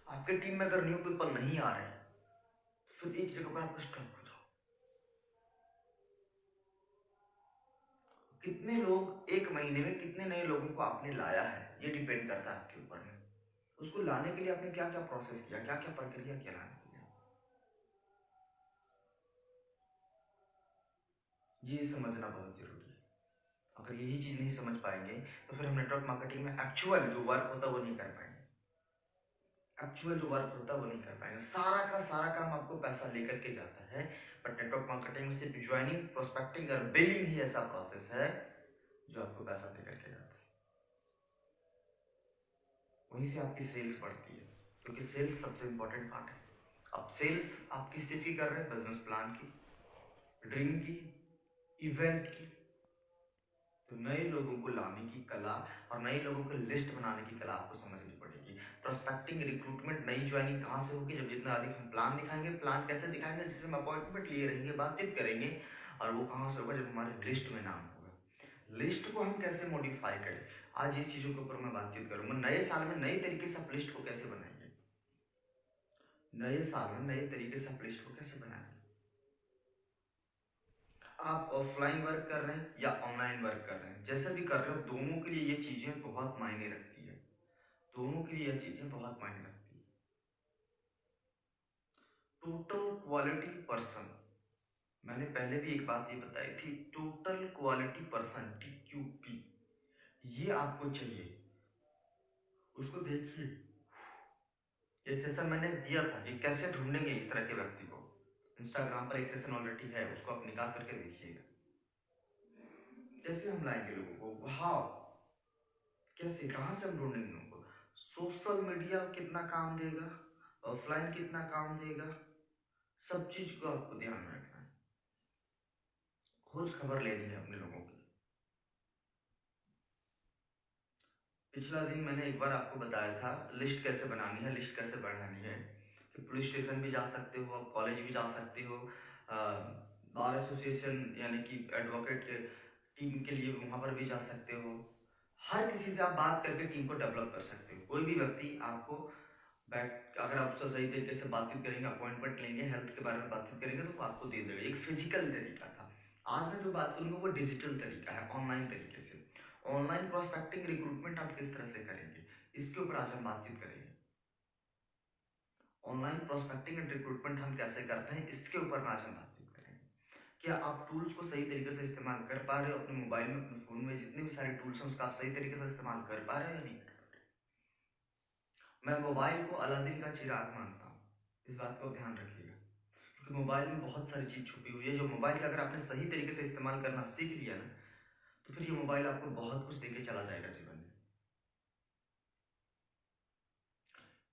आपके टीम में अगर न्यू पीपल नहीं आ रहे हैं तो फिर एक जगह पर आपको स्टॉप हो जाओ। कितने लोग एक महीने में कितने नए लोगों को आपने लाया है ये डिपेंड करता है आपके ऊपर में। उसको लाने के लिए आपने क्या क्या प्रोसेस किया, क्या क्या प्रक्रिया किया लाने के लिए, ये समझना बहुत जरूरी है। अगर यही चीज नहीं समझ पाएंगे तो फिर हम नेटवर्क मार्केटिंग में एक्चुअल जो वर्क होता है वो नहीं कर पाएंगे। एक्चुअल जो वर्क होता है वो नहीं कर पाएंगे। सारा का सारा काम आपको पैसा लेकर के जाता है, बट नेटवर्क मार्केटिंग में सिर्फ ज्वाइनिंग, प्रोस्पेक्टिंग और बिलिंग ही ऐसा प्रोसेस है जो आपको पैसा देकर के जाता है। वहीं से आपकी सेल्स बढ़ती है, क्योंकि सेल्स सबसे इंपॉर्टेंट पार्ट है। अब सेल्स आप किस चीज की कर रहे हैं? बिजनेस प्लान की, ड्रीम की, इवेंट की। तो नए लोगों को लाने की कला और नए लोगों को लिस्ट बनाने की कला आपको समझनी पड़ेगी। प्रोस्पेक्टिंग, रिक्रूटमेंट, नई ज्वाइनिंग कहाँ से होगी? जब जितना अधिक हम प्लान दिखाएंगे। प्लान कैसे दिखाएंगे? जिससे हम अपॉइंटमेंट लिए रहेंगे, बातचीत करेंगे। और वो कहाँ से होगा? जब हमारे लिस्ट में नाम होगा। लिस्ट को हम कैसे मॉडिफाई करें, आज इस चीजों के ऊपर मैं बातचीत करूंगा। नए साल में नए तरीके से आप लिस्ट को कैसे बनाएंगे, नए साल में नए तरीके से आप लिस्ट को कैसे बनाएंगे। आप ऑफलाइन वर्क कर रहे हैं या ऑनलाइन वर्क कर रहे हैं, जैसे भी कर रहे हो, दोनों के लिए ये चीजें बहुत मायने रखती है। दोनों के लिए ये चीजें बहुत मायने रखती है। टोटल क्वालिटी पर्सन, मैंने पहले भी एक बात ये बताई थी, टोटल क्वालिटी पर्सन, TQP, ये आपको चाहिए। उसको देखिए, ये सेशन मैंने दिया था कि कैसे ढूंढेंगे इस तरह के व्यक्ति को। इंस्टाग्राम पर एक सेशन ऑलरेडी है, उसको आप निकाल करके देखिएगा। कैसे हम लाएंगे लोगों को, हाँ, कैसे, कहां से हम ढूंढेंगे उनको? सोशल मीडिया कितना काम देगा, ऑफलाइन कितना काम देगा, सब चीज को आपको ध्यान में रखना है। खोज खबर लेनी है अपने लोगों की। पिछला दिन मैंने एक बार आपको बताया था लिस्ट कैसे बनानी है, लिस्ट कैसे बढ़ानी है। कि पुलिस स्टेशन भी जा सकते हो, आप कॉलेज भी जा सकते हो, बार एसोसिएशन यानी कि एडवोकेट टीम के लिए वहां पर भी जा सकते हो। हर किसी से आप बात करके टीम को डेवलप कर सकते हो। कोई भी व्यक्ति आपको बैठ, अगर आप उससे सही तरीके से बातचीत करेंगे, अपॉइंटमेंट लेंगे, हेल्थ के बारे में बातचीत करेंगे, तो वो आपको दे देगा। एक फिजिकल तरीका था। आज मैं जो बात करूंगा वो डिजिटल तरीका है, ऑनलाइन तरीके से। ऑनलाइन प्रोस्पेक्टिंग, रिक्रूटमेंट आप किस तरह से करेंगे, इसके ऊपर आज हम बातचीत करेंगे। ऑनलाइन प्रोस्पेक्टिंग एंड रिक्रूटमेंट हम कैसे करते हैं, इसके ऊपर आज हम बातचीत करेंगे। क्या आप टूल्स को सही तरीके से इस्तेमाल कर पा रहे हो? अपने मोबाइल में, अपने फोन में जितने भी सारे टूल्स हैं उसका आप सही तरीके से इस्तेमाल कर पा रहे हो या नहीं? मैं मोबाइल को अलादीन का चिराग मानता हूँ, इस बात को ध्यान रखिएगा। क्योंकि मोबाइल में बहुत सारी चीज छुपी हुई है। जो मोबाइल का अगर आपने सही तरीके से इस्तेमाल करना सीख लिया ना, तो फिर ये मोबाइल आपको बहुत कुछ देके चला जाएगा जीवन में।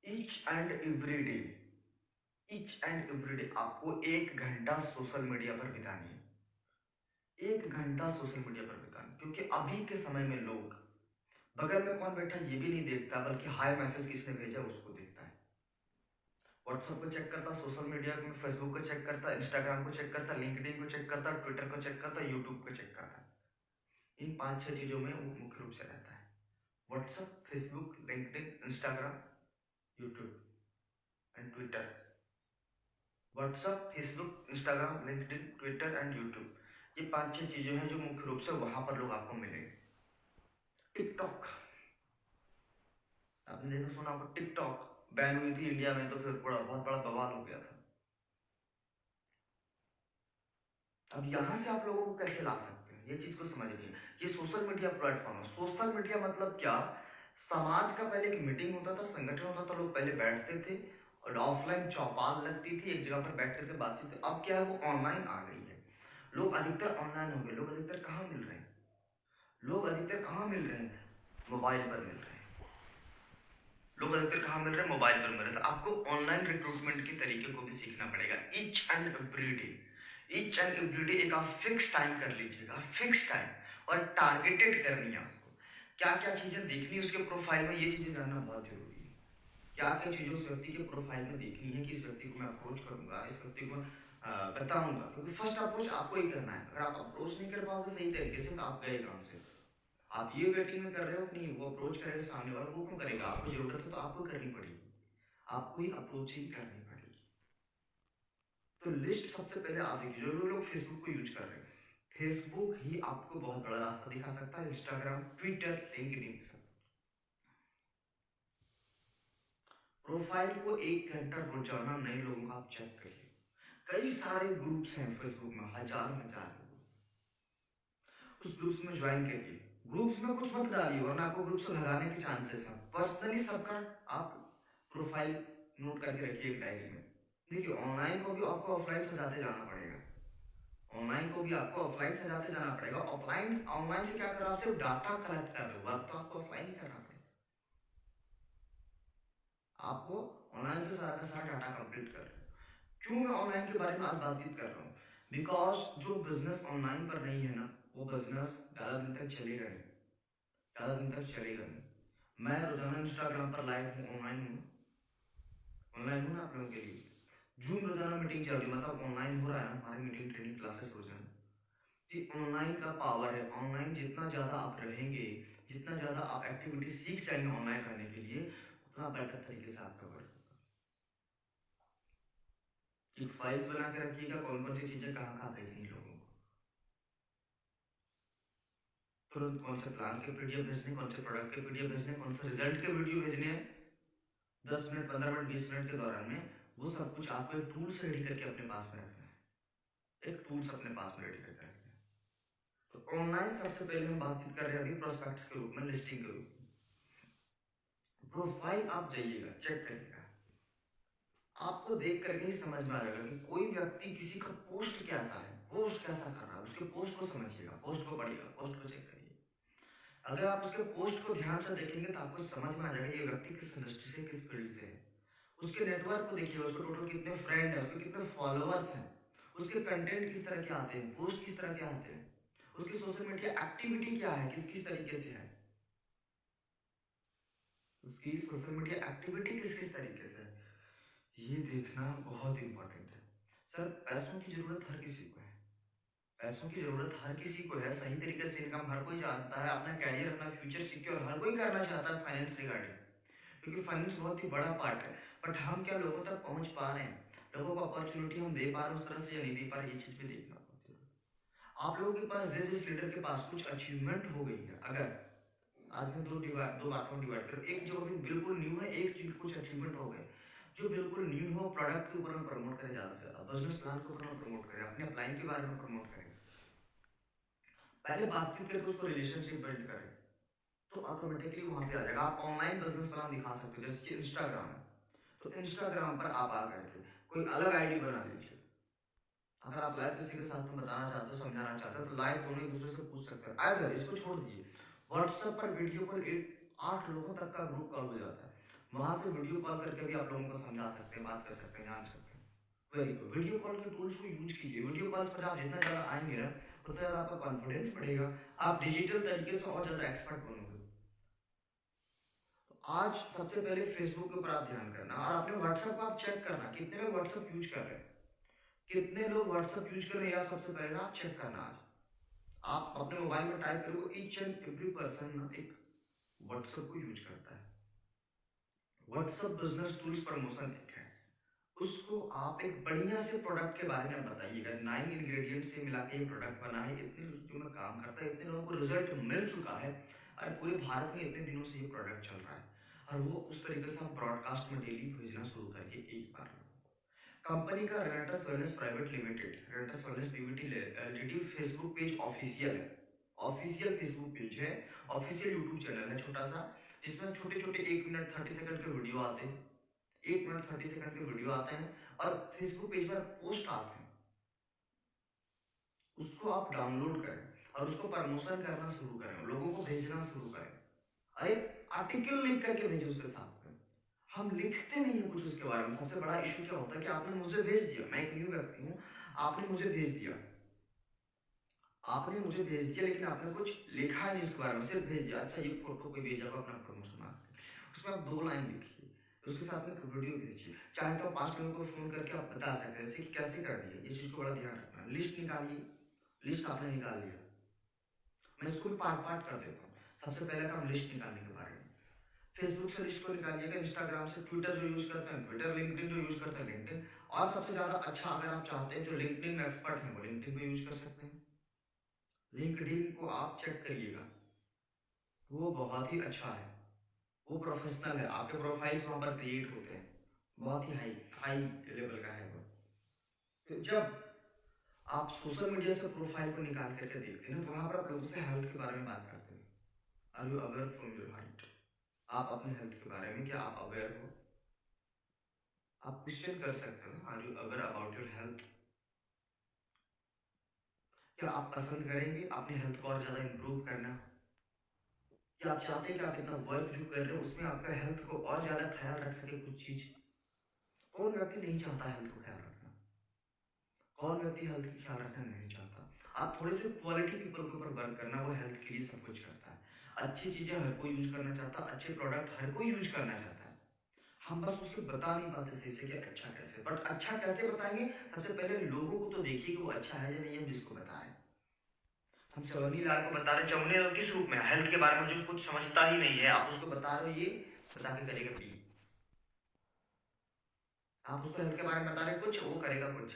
Each and every day, each and every day आपको 1 घंटा सोशल मीडिया पर बितानी है। 1 घंटा सोशल मीडिया पर बितानी, क्योंकि अभी के समय में लोग बगल में कौन बैठा ये भी नहीं देखता, बल्कि हाय मैसेज किसने भेजा उसको देखता है। व्हाट्सएप को चेक करता, सोशल मीडिया में फेसबुक को चेक करता, इंस्टाग्राम को चेक करता, लिंक्डइन को चेक करता, ट्विटर को चेक करता, यूट्यूब को चेक करता। इन 5-6 चीजों में वो मुख्य रूप से रहता है। WhatsApp, Facebook, LinkedIn, Instagram, YouTube and Twitter. WhatsApp, Facebook, Instagram, LinkedIn, Twitter and YouTube, ये 5-6 चीजें हैं जो मुख्य रूप से वहां पर लोग आपको मिलेंगे। टिकटॉक, आपने देखा सुना होगा, टिकटॉक बैन हुई थी इंडिया में, तो फिर बहुत बड़ा बवाल हो गया था। अब यहां से आप लोगों को कैसे ला सकते हैं, ये चीज को समझिए। ये सोशल मीडिया प्लेटफॉर्म है। सोशल मीडिया मतलब क्या? समाज का पहले एक मीटिंग होता था, संगठन होता था, लोग पहले बैठते थे और ऑफलाइन चौपाल लगती थी, एक जगह पर बैठ करके बातचीत। अब क्या है, वो ऑनलाइन आ गई है। लोग अधिकतर ऑनलाइन हो गए। लोग अधिकतर कहाँ मिल रहे हैं? लोग अधिकतर कहाँ मिल रहे हैं? मोबाइल पर मिल रहे हैं। लोग अधिकतर कहाँ मिल रहे हैं? मोबाइल पर मिल रहे हैं। तो आपको ऑनलाइन रिक्रूटमेंट के तरीके को भी सीखना पड़ेगा। Each and every day, each and every day एक आप फिक्स टाइम कर लीजिएगा, फिक्स टाइम, और टारगेटेड करनी है आपको। क्या क्या चीजें देखनी है उसके प्रोफाइल में, ये चीजें जानना बहुत जरूरी है। क्या क्या चीजें उस व्यक्ति के प्रोफाइल में देखनी है कि इस व्यक्ति को मैं अप्रोच करूंगा, इस व्यक्ति को बताऊंगा। क्योंकि फर्स्ट अप्रोच आपको ही करना है। अगर आप अप्रोच नहीं कर पाओगे सही तरीके से, तो आप गए काम से। आप ये वेटिंग में कर रहे हो, नहीं वो अप्रोच करेगा सामने वाला, वो क्यों करेगा? आपको जरूरत है तो आपको करनी पड़ेगी। आपको ही अप्रोचिंग करनी पड़ेगी। तो लिस्ट सबसे पहले आप देखिए, जो लोग फेसबुक को यूज कर रहे हैं, फेसबुक ही आपको बहुत बड़ा रास्ता दिखा सकता है, इंस्टाग्राम, ट्विटर, लिंक्डइन सब। प्रोफाइल को 1 घंटा रोजाना नए लोगों का आप चेक करिए। कई सारे ग्रुप्स हैं फेसबुक में, हजारों हजार लोग, उस ग्रुप्स में ज्वाइन करिए। ग्रुप्स में कुछ मत डालिए वरना आपको ग्रुप से भगाने के चांसेस हैं। पर्सनली सबका आप प्रोफाइल नोट करके रखिए एक डायरी में। देखिए, ऑनलाइन को भी आपको ऑफलाइन सजाते जाना पड़ेगा, ऑनलाइन को भी आपको ऑफलाइन सजाते जाना पड़ेगा। ऑफलाइन ऑनलाइन से क्या कर रहे हो, आप सिर्फ डाटा कलेक्ट कर रहे हो, वर्क तो आपको ऑफलाइन ही करना पड़ेगा। आपको ऑनलाइन से सारा का सारा डाटा कंप्लीट कर रहे हो। क्यों मैं ऑनलाइन के बारे में आज बातचीत कर रहा हूँ? बिकॉज जो बिजनेस ऑनलाइन पर नहीं है ना, वो बिजनेस ज़्यादा दिन तक चलेगा नहीं, ज़्यादा दिन तक चलेगा नहीं। मैं रोजाना इंस्टाग्राम पर लाइव हूँ, ऑनलाइन हूँ ना आप लोगों के लिए। जूम रोजाना मीटिंग चल रही है, मतलब ऑनलाइन हो रहा है ना हमारी मीटिंग, ट्रेनिंग, क्लासेस रोजाना। ये ऑनलाइन का पावर है। ऑनलाइन जितना ज़्यादा आप रहेंगे, जितना ज़्यादा आप एक्टिविटी सीख जाएंगे ऑनलाइन करने के लिए, उतना बेटर तरीके से आपका वर्क होगा। एक फाइल्स बना के रखिएगा, कौन कौन सी चीज़ें कहाँ कहाँ भेजनी है लोगों को, तुरंत कौन से प्लान के पीडीएफ भेजने, कौन से प्रोडक्ट के पीडीएफ भेजने, कौन से रिजल्ट के वीडियो भेजने हैं 10 मिनट, 15 मिनट, 20 मिनट के दौरान में, वो सब कुछ आपको एक टूल से रेडी करके अपने पास में रखना है। एक टूल्स अपने पास में रेडी करके रखना है। तो ऑनलाइन सबसे पहले हम बातचीत कर रहे हैं अभी प्रोस्पेक्ट्स के रूप में, लिस्टिंग के रूप में। प्रोफाइल आप जाइएगा, चेक करिएगा, आपको देख करके ही समझ में आ जाएगा कि कोई व्यक्ति किसी का पोस्ट कैसा है, पोस्ट कैसा कर रहा है। उसके पोस्ट को समझिएगा, पोस्ट को पढ़िएगा, पोस्ट को चेक करिए। अगर आप उसके पोस्ट को ध्यान से देखेंगे तो आपको समझ में आ जाएगा ये व्यक्ति किस इंडस्ट्री से, किस फील्ड से है। उसके नेटवर्क को देखिए, उसको टोटल कितने फ्रेंड है, उसके कितने फॉलोअर्स हैं, उसके कंटेंट किस तरह के आते हैं, पोस्ट किस तरह के आते हैं, उसकी सोशल मीडिया एक्टिविटी क्या है, किस किस तरीके से है, उसकी सोशल मीडिया एक्टिविटी किस किस तरीके से है, ये देखना बहुत इंपॉर्टेंट है। सर, पैसों की जरूरत हर किसी को है, पैसों की जरूरत हर किसी को है। सही तरीके से इनकम हर कोई चाहता है, अपना कैरियर, अपना फ्यूचर सिक्योर हर कोई करना चाहता है फाइनेंस रिगार्डिंग, क्योंकि फाइनेंस बहुत ही बड़ा पार्ट है। बट हम क्या लोगों तक पहुंच पा रहे हैं, लोगों को अपॉर्चुनिटी हम दे पा रहे हैं उस तरह से या नहीं दे पा रहे, ये चीज भी देखना होती है। आप लोगों के पास, जिस लीडर के पास कुछ अचीवमेंट हो गई है, अगर आज मैं दो बातों में डिवाइड कर, एक जो अभी बिल्कुल न्यू है, एक चीज कुछ अचीवमेंट हो गए। जो बिल्कुल न्यू हो, प्रोडक्ट के ऊपर में प्रमोट करें, ज्यादा से ज्यादा बिजनेस प्लान के ऊपर में प्रमोट करें, अपने क्लाइंट के बारे में प्रमोट करें, पहले बातचीत करके उसको रिलेशनशिप बिल्ड करें, तो ऑटोमेटिकली वहां पे आ जाएगा। आप ऑनलाइन बिजनेस प्लान दिखा सकते हो, जैसे कि इंस्टाग्राम है, तो इंस्टाग्राम पर आप आ करके कोई अलग आईडी बना लीजिए। अगर आप लाइव किसी के साथ में बताना चाहते हो, समझाना चाहते हो, तो लाइव दोनों एक दूसरे से पूछ सकते हो। अगर इसको छोड़ दीजिए, व्हाट्सएप पर वीडियो कॉल 8 लोगों तक का ग्रुप कॉल हो जाता है, वहां से वीडियो कॉल करके भी आप लोगों को समझा सकते हैं, बात कर सकते हैं, जान सकते हैं। वेरी गुड, वीडियो कॉल के टूल्स को यूज कीजिए। वीडियो कॉल पर आप जितना ज्यादा आएंगे ना, उतना ज्यादा आपका कॉन्फिडेंस बढ़ेगा, आप डिजिटल तरीके से और ज्यादा एक्सपर्ट बनोगे। तो आज सबसे पहले फेसबुक के ऊपर आप ध्यान करना, और अपने व्हाट्सएप को आप चेक करना, कितने लोग व्हाट्सएप यूज कर रहे हैं, कितने लोग व्हाट्सएप यूज कर रहे हैं, आप सबसे पहले आप चेक करना। आज आप अपने मोबाइल में टाइप करो, ईच एंड एवरी पर्सन ना एक व्हाट्सएप को यूज करता है। व्हाट्सएप बिजनेस टूल्स प्रमोशन एक है, उसको आप एक बढ़िया से प्रोडक्ट के बारे में बताइएगा। 9 इंग्रेडिएंट से मिला के ये प्रोडक्ट बना है, इतने लोगों में काम करता है, इतने लोगों को रिजल्ट मिल चुका है, और पूरे भारत में इतने दिनों से ये प्रोडक्ट चल रहा है, और वो उस तरीके से आप ब्रॉडकास्ट में डेली भेजना शुरू करके एक बार। कंपनी का रेनेटस wellness private limited, रेनेटस wellness Pvt LTD Facebook page official है, ऑफिशियल फेसबुक पेज है, ऑफिशियल यूट्यूब चैनल है छोटा सा, जिसमें छोटे छोटे 1 मिनट 30 सेकंड के वीडियो आते हैं, 1 मिनट 30 सेकंड के वीडियो आते हैं, और फेसबुक पेज पर पोस्ट आते हैं। उसको आप डाउनलोड करें और उसको प्रमोशन करना शुरू करें, लोगों को भेजना शुरू करें। अरे, आर्टिकल लिख करके भेजो उसके साथ में। हम लिखते नहीं है कुछ उसके बारे में। सबसे बड़ा इशू क्या होता है कि आपने मुझे भेज दिया, मैं एक न्यू व्यक्ति हूँ, आपने मुझे भेज दिया, आपने मुझे भेज दिया, लेकिन आपने कुछ लिखा नहीं उसके बारे में, सिर्फ भेज दिया, अच्छा ये फोटो कोई भेजा हो अपना प्रमोशन आपने, उसमें आप 2 लाइन लिखिए, उसके साथ में वीडियो भेजिए। चाहे तो 5 लोगों को फोन करके आप बता सकते हैं कि कैसे करनी है, ये चीज को बड़ा ध्यान रखना। लिस्ट निकालिए, लिस्ट आपने निकाल लिया, मैं इसको भी पार्ट पार्ट कर देता हूँ। सबसे पहले काम लिस्ट निकालने के बारे में। फेसबुक से लिस्ट को निकालिएगा, इंस्टाग्राम से, ट्विटर जो यूज करते हैं ट्विटर, लिंक्डइन जो यूज करते हैं लिंक्डइन, और सबसे ज्यादा अच्छा अगर आप चाहते हैं जो लिंक्डइन में एक्सपर्ट हैं वो लिंक्डइन को यूज कर सकते हैं। लिंक्डइन को आप चेक करिएगा, वो बहुत ही अच्छा है, वो प्रोफेशनल है, आपके प्रोफाइल्स वहां पर क्रिएट होते हैं, बहुत ही हाई हाई लेवल का है वो। तो जब आप सोशल मीडिया से प्रोफाइल को निकाल करके देखते हैं ना, तो वहां पर आप लोगों से हेल्थ के बारे में बात करते हैं। Are you aware from your height? आप अपने हेल्थ के बारे में क्या आप अवेयर हो? आप क्वेश्चन कर सकते हो, are you aware about your health? क्या आप पसंद करेंगे अपने हेल्थ को और ज्यादा इंप्रूव करना? क्या आप चाहते हैं कि आप इतना वर्क जो कर रहे हो उसमें आपका हेल्थ को और ज्यादा ख्याल रख सके कुछ चीज? कौन व्यक्ति नहीं चाहता हेल्थ को ख्याल रखना? कौन व्यक्ति हेल्थ की ख्याल रखना नहीं चाहता? आप थोड़े से क्वालिटी पीपल के ऊपर वर्क करना, वो हेल्थ के लिए सब कुछ करता है। अच्छी चीजें हर कोई यूज करना चाहता है, अच्छे प्रोडक्ट हर कोई यूज करना चाहता है। हम बस उसको बता नहीं पाते सही से कि अच्छा कैसे, बट अच्छा कैसे बताएंगे? सबसे पहले लोगों को तो देखिए कि वो अच्छा है या नहीं, हम जिसको बताएं। हम चवन्नी लाल को बता रहे, चवन्नी लाल किस रूप में? हेल्थ के बारे में जो कुछ समझता ही नहीं है, आप उसको बता रहे हो ये बता के करेगा पी। आप उसको हेल्थ के बारे में बता रहे कुछ, वो करेगा कुछ।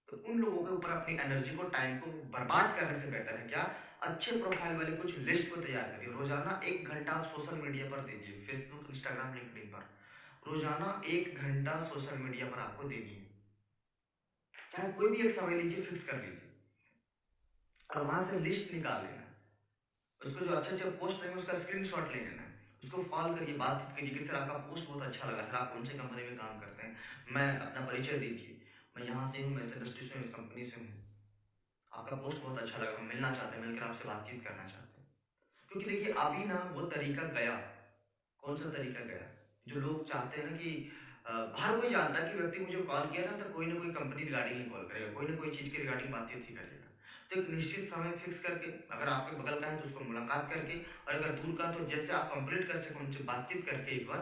तो उन लोगों के ऊपर अपनी एनर्जी को, टाइम को बर्बाद करने से बेटर है क्या, अच्छे प्रोफाइल वाले कुछ लिस्ट को तैयार करिए। रोजाना 1 घंटा आप सोशल मीडिया पर दीजिए, फेसबुक, इंस्टाग्राम, लिंक्डइन पर रोजाना 1 घंटा सोशल मीडिया पर आपको देनी है। चाहे कोई भी एक समय लीजिए, फिक्स कर लीजिए, और वहां से लिस्ट निकाल लेना। उसको जो अच्छे अच्छे पोस्ट रहेंगे उसका स्क्रीनशॉट ले लेना, उसको फॉलो करिए, बातचीत करिए कि सर आपका पोस्ट बहुत अच्छा लगा, सर आप कौन सी कंपनी में काम करते हैं, मैं अपना परिचय दीजिए, मैं यहाँ से हूँ, मैं इस इंडस्ट्री से हूँ, इस कंपनी से हूँ, आपका पोस्ट बहुत अच्छा लगा, हम मिलना चाहते हैं, मिलकर आपसे बातचीत करना चाहते हैं। क्योंकि देखिए अभी ना वो तरीका गया। कौन सा तरीका गया? जो लोग चाहते हैं ना कि हर कोई जानता है कि व्यक्ति मुझे कॉल किया ना तो कोई ना कोई कंपनी रिगार्डिंग ही कॉल करेगा, कोई ना कोई चीज के रिगार्डिंग बातचीत ही करेगा। तो एक निश्चित समय फिक्स करके, अगर आपके बगल का है तो उसको मुलाकात करके, और अगर दूर का तो जैसे आप कंप्लीट कर सकें उनसे बातचीत करके एक बार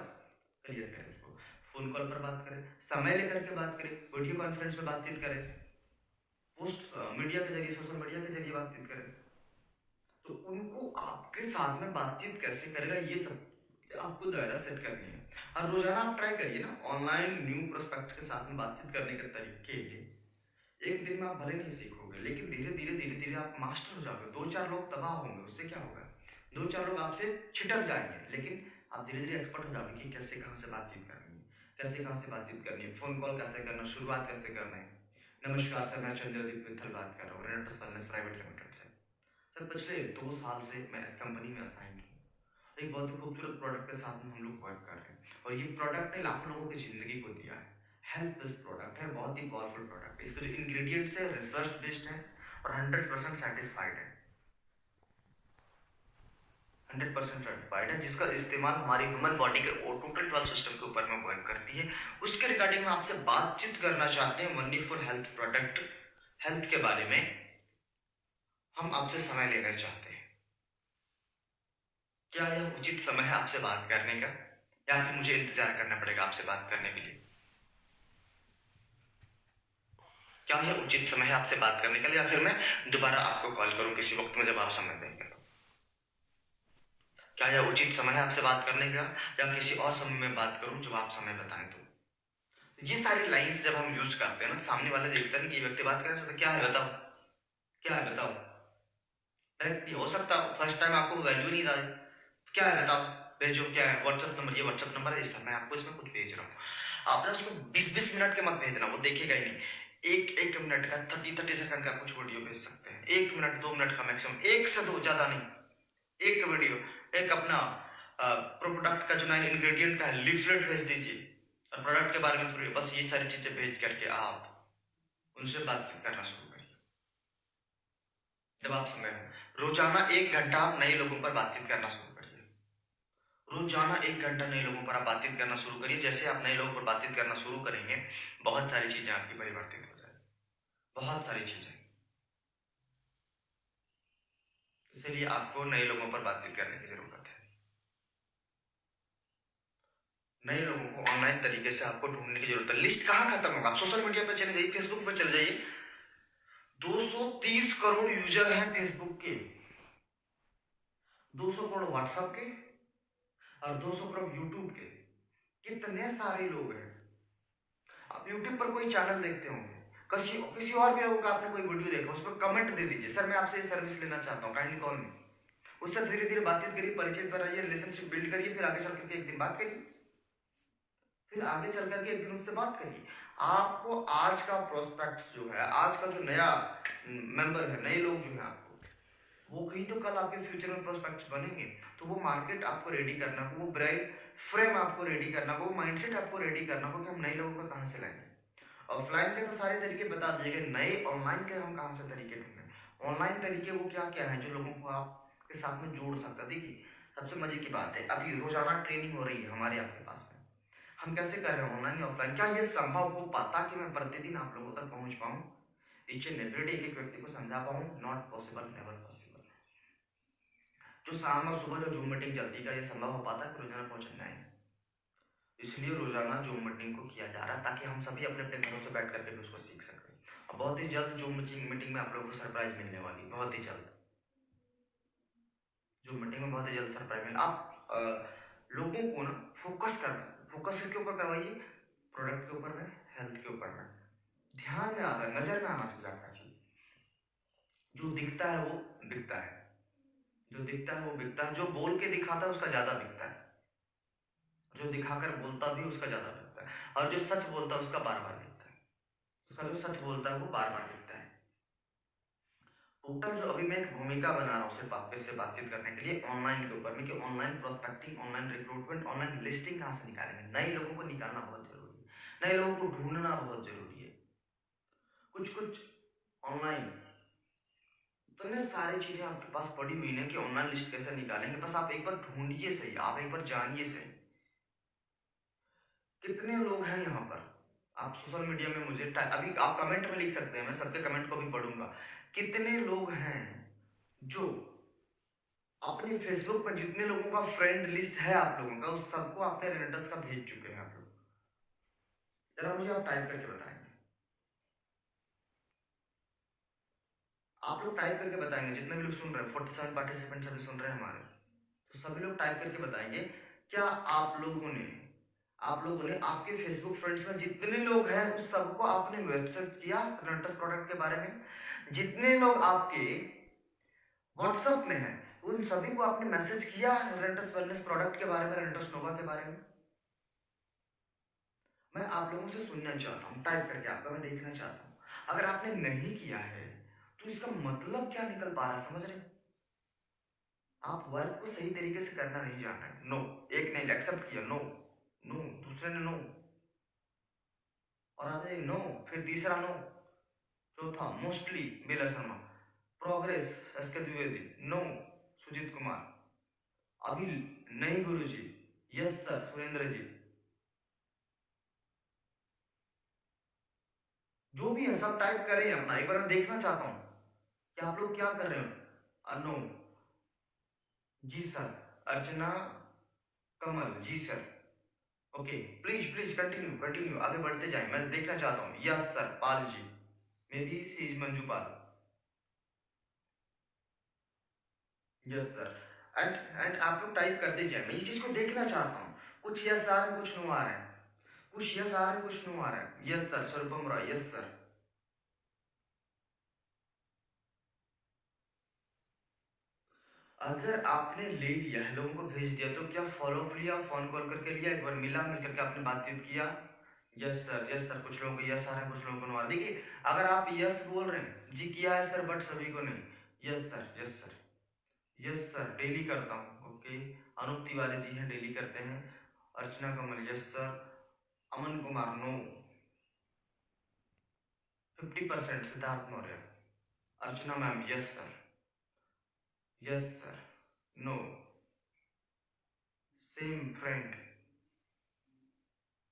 क्लियर करें उसको। फोन कॉल पर बात करें, समय लेकर के बात करें, वीडियो कॉन्फ्रेंस में बातचीत करें, पोस्ट मीडिया के जरिए, सोशल मीडिया के जरिए बातचीत करें। तो उनको आपके साथ में बातचीत कैसे करेगा ये सब आपको दायरा सेट करनी है। और रोजाना आप ट्राई करिए ना ऑनलाइन न्यू प्रोस्पेक्ट के साथ में बातचीत करने के तरीके। एक दिन में आप भले नहीं सीखोगे, लेकिन धीरे धीरे आप मास्टर हो जाओगे। 2-4 लोग तबाह होंगे, उससे क्या होगा? 2-4 लोग आपसे छिटक जाएंगे, लेकिन आप धीरे धीरे एक्सपर्ट हो जाओगे कि कैसे कहाँ से बातचीत करनी है, कैसे कहाँ से बातचीत करनी है, फोन कॉल कैसे करना, शुरुआत कैसे करना है। नमस्कार सर, मैं चंद्रदीप मित्तल बात कर रहा हूँ, रेनेटस वेलनेस प्राइवेट लिमिटेड से। सर पिछले 2 साल से मैं इस कंपनी में असाइन हूँ। एक बहुत ही खूबसूरत प्रोडक्ट के साथ में हम लोग वर्क कर रहे हैं, और ये प्रोडक्ट ने लाखों लोगों की जिंदगी को दिया है। हेल्प दिस प्रोडक्ट है, बहुत ही पावरफुल प्रोडक्ट है। इसके जो इंग्रेडिएंट्स है रिसर्च बेस्ड है और 100% सेटिस्फाइड है, 100% सर्टिफाइड है, जिसका इस्तेमाल हमारी ह्यूमन बॉडी के टोटल 12 सिस्टम के ऊपर में वर्क करती है। उसके रिगार्डिंग में आपसे बातचीत करना चाहते हैं, वंडरफुल हेल्थ प्रोडक्ट, हेल्थ के बारे में हम आपसे समय लेना चाहते हैं। क्या यह उचित समय है आपसे बात करने का, या फिर मुझे इंतजार करना पड़ेगा आपसे बात करने के लिए? क्या यह उचित समय है आपसे बात करने के लिए, या फिर मैं दोबारा आपको कॉल करूं किसी वक्त में जब आप समय देंगे तो? क्या यह उचित समय है आपसे बात करने का, या किसी और समय में बात करूं जब आप समय बताएं तो? ये सारी लाइंस जब हम यूज करते हैं ना, सामने वाले देखते हैं कि ये व्यक्ति बात कर रहा है, क्या है बताओ, क्या है बताओ। डायरेक्ट हो सकता है फर्स्ट टाइम आपको वैल्यू नहीं था, क्या है बताओ, भेजो, क्या है व्हाट्सएप नंबर, ये व्हाट्सएप नंबर है, इस समय आपको इसमें कुछ भेज रहा हूँ। आपने उसको 20-20 मिनट के मत भेजना, वो देखेगा ही नहीं। एक एक मिनट का 30-30 सेकंड का कुछ वीडियो भेज सकते हैं, 1 मिनट 2 मिनट का मैक्सिमम, 1 से 2 ज्यादा नहीं। एक वीडियो, एक अपना प्रोडक्ट का जो 9 इंग्रेडिएंट का है लीफलेट भेज दीजिए, और प्रोडक्ट के बारे में फिर बस ये सारी चीजें भेज करके आप उनसे बातचीत करना शुरू करिए जब आप समय हो। रोजाना 1 घंटा आप नए लोगों पर बातचीत करना शुरू करिए। रोजाना 1 घंटा नए लोगों पर आप बातचीत करना शुरू करिए। जैसे आप नए लोगों पर बातचीत करना शुरू करेंगे, बहुत सारी चीजें आपकी परिवर्तित हो जाएगी, बहुत सारी चीजें। इसलिए आपको नए लोगों पर बातचीत करने की जरूरत है। नए लोगों को ऑनलाइन तरीके से आपको ढूंढने की जरूरत है। लिस्ट कहाँ खत्म होगा? आप सोशल मीडिया पर चले जाइए, फेसबुक पर चले जाइए, 230 करोड़ यूजर हैं फेसबुक के, 200 करोड़ व्हाट्सएप के, और 200 करोड़ यूट्यूब के। कितने सारे लोग हैं। आप यूट्यूब पर कोई चैनल देखते होंगे, किसी और भी होगा, आपने कोई वीडियो देखा, उस पर कमेंट दे दीजिए, सर मैं आपसे ये सर्विस लेना चाहता हूँ, काइंडली कॉल मी। उससे धीरे धीरे बातचीत करिए, परिचित बनाइए, रिलेशनशिप बिल्ड करिए, फिर आगे चल करके एक दिन बात करिए, फिर आगे चल करके एक दिन उससे बात करिए। आपको आज का प्रोस्पेक्ट जो है, आज का जो नया मेंबर है, नए लोग जो है आपको, वो कहीं तो कल आपके फ्यूचर में प्रोस्पेक्ट्स बनेंगे। तो वो मार्केट आपको रेडी करना, वो ब्राइट फ्रेम आपको रेडी करना, वो माइंडसेट आपको रेडी करना कि हम नए लोगों को कहाँ से लाएंगे। ऑफलाइन के तो सारे तरीके बता दिए गए, नए ऑनलाइन के हम कहाँ से तरीके ढूंढें। ऑनलाइन तरीके वो क्या क्या है जो लोगों को आपके साथ में जोड़ सकता है। देखिए सबसे मजे की बात है, अभी रोजाना ट्रेनिंग हो रही है हमारे आपके पास में, हम कैसे कर रहे हैं ऑनलाइन ऑफलाइन। क्या ये संभव हो पाता कि मैं प्रतिदिन आप लोगों तक पहुंच पाऊं, ईच एंड एवरी डे एक एक व्यक्ति को समझा पाऊं? Not possible, never possible. जो शाम और सुबह जो जूम मीटिंग चलती है, ये संभव हो पाता है कि रोजाना पहुंचना है? इसलिए रोजाना जूम मीटिंग को किया जा रहा है ताकि हम सभी अपने अपने घरों से बैठ करके भी उसको सीख सकें। और बहुत ही जल्द जूम मीटिंग में आप लोगों को सरप्राइज मिलने वाली, बहुत ही जल्द जूम मीटिंग में बहुत ही जल्द सरप्राइज मिले। आप लोगों को ना फोकस करना, फोकस किसके ऊपर करवाइए? प्रोडक्ट के ऊपर में, हेल्थ के ऊपर में, ध्यान में आ रहा है, नजर में आना चाहिए आपका चीज। जो दिखता है वो बिकता है, जो दिखता है वो बिकता है, जो बोल के दिखाता है उसका ज्यादा बिकता है, जो दिखाकर बोलता भी उसका ज्यादा बिकता है, और जो सच बोलता है उसका बार बार बिकता है। उसका जो सच बोलता है वो बार बार बिकता है। टोटल जो अभी मैं एक भूमिका बना रहा हूँ सिर्फ आपसे बातचीत करने के लिए ऑनलाइन के ऊपर में, कि online prospecting, online recruitment, online listing कहाँ से निकालेंगे। नए लोगों को निकालना बहुत जरूरी है, नए लोगों को ढूंढना बहुत जरूरी है। कुछ कुछ ऑनलाइन इतने सारी चीजें आपके पास पड़ी हुई है कि ऑनलाइन लिस्ट कैसे निकालेंगे, बस आप एक बार ढूंढिए सही, आप एक बार जानिए सही। कितने लोग हैं यहाँ पर, आप सोशल मीडिया में मुझे अभी आप कमेंट में लिख सकते हैं, मैं सबके कमेंट को भी पढ़ूंगा। कितने लोग हैं जो अपने फेसबुक पर जितने लोगों का फ्रेंड लिस्ट है आप लोगों का, उस सबको आपने रेंटर्स का भेज चुके हैं आप लोग? जरा मुझे आप टाइप करके बताएंगे, आप लोग टाइप करके बताएंगे, जितने भी लोग सुन रहे हैं, 47 पार्टिसिपेंट्स अभी सुन रहे हैं हमारे, तो सभी लोग टाइप करके बताएंगे, क्या आप लोगों ने आपके फेसबुक फ्रेंड्स में जितने लोग हैं उस सबको आपने वेबसाइट किया रेंटर्स प्रोडक्ट के बारे में? जितने लोग आपके व्हाट्सएप में हैं उन सभी को आपने मैसेज किया रेंटर्स वेलनेस प्रोडक्ट के बारे में, रेंटर्स नोवा के बारे में? मैं आप लोगों से सुनना चाहता हूँ, टाइप करके आपका मैं देखना चाहता हूँ। अगर आपने नहीं किया है तो इसका मतलब क्या निकल पा रहा है, समझ रहे हैं? आप वर्क को सही तरीके से करना नहीं जान रहे। नो, एक ने एक्सेप्ट किया, नो नो, दूसरे ने नो, और आधे नो, फिर तीसरा नो, चौथा मोस्टली बेला शर्मा, प्रोग्रेस एस के द्विवेदी, नो सुजीत कुमार, अभी नहीं गुरुजी, यस सर सुरेंद्र जी, जो भी है सब टाइप करें अपना, एक बार मैं देखना चाहता हूं कि आप लोग क्या कर रहे हो। नो जी sir, Archana Kamal ji sir, okay, please please continue continue, आगे बढ़ते जाएं, मैं देखना चाहता हूँ। Yes sir Pal ji, maybe she is Manju Pal, yes sir. And आप लोग टाइप करते जाए, मैं इस चीज को देखना चाहता हूँ। कुछ यस आ रहे हैं, कुछ नो आ रहे हैं, कुछ यस आ रहे हैं, कुछ नो आ रहे हैं। यस सर स्वरूपम रॉय, यस सर। अगर आपने ले लिया है, लोगों को भेज दिया, तो क्या फॉलो अप लिया, फोन कॉल करके लिया, एक बार मिला, मिल करके आपने बातचीत किया? यस सर, यस सर, कुछ लोगों को यस आ रहा है, कुछ लोगों को नो आ रहा है। देखिए अगर आप यस बोल रहे हैं, जी किया है सर, बट सभी को नहीं। Yes sir, yes sir, yes sir, daily करता हूँ, ओके। अनूप तिवारी जी हैं, डेली करते हैं। Archana Kamal, yes sir. Aman Kumar, no. 50%। Siddharth Maurya, Archana ma'am, yes sir, yes sir, no, same friend.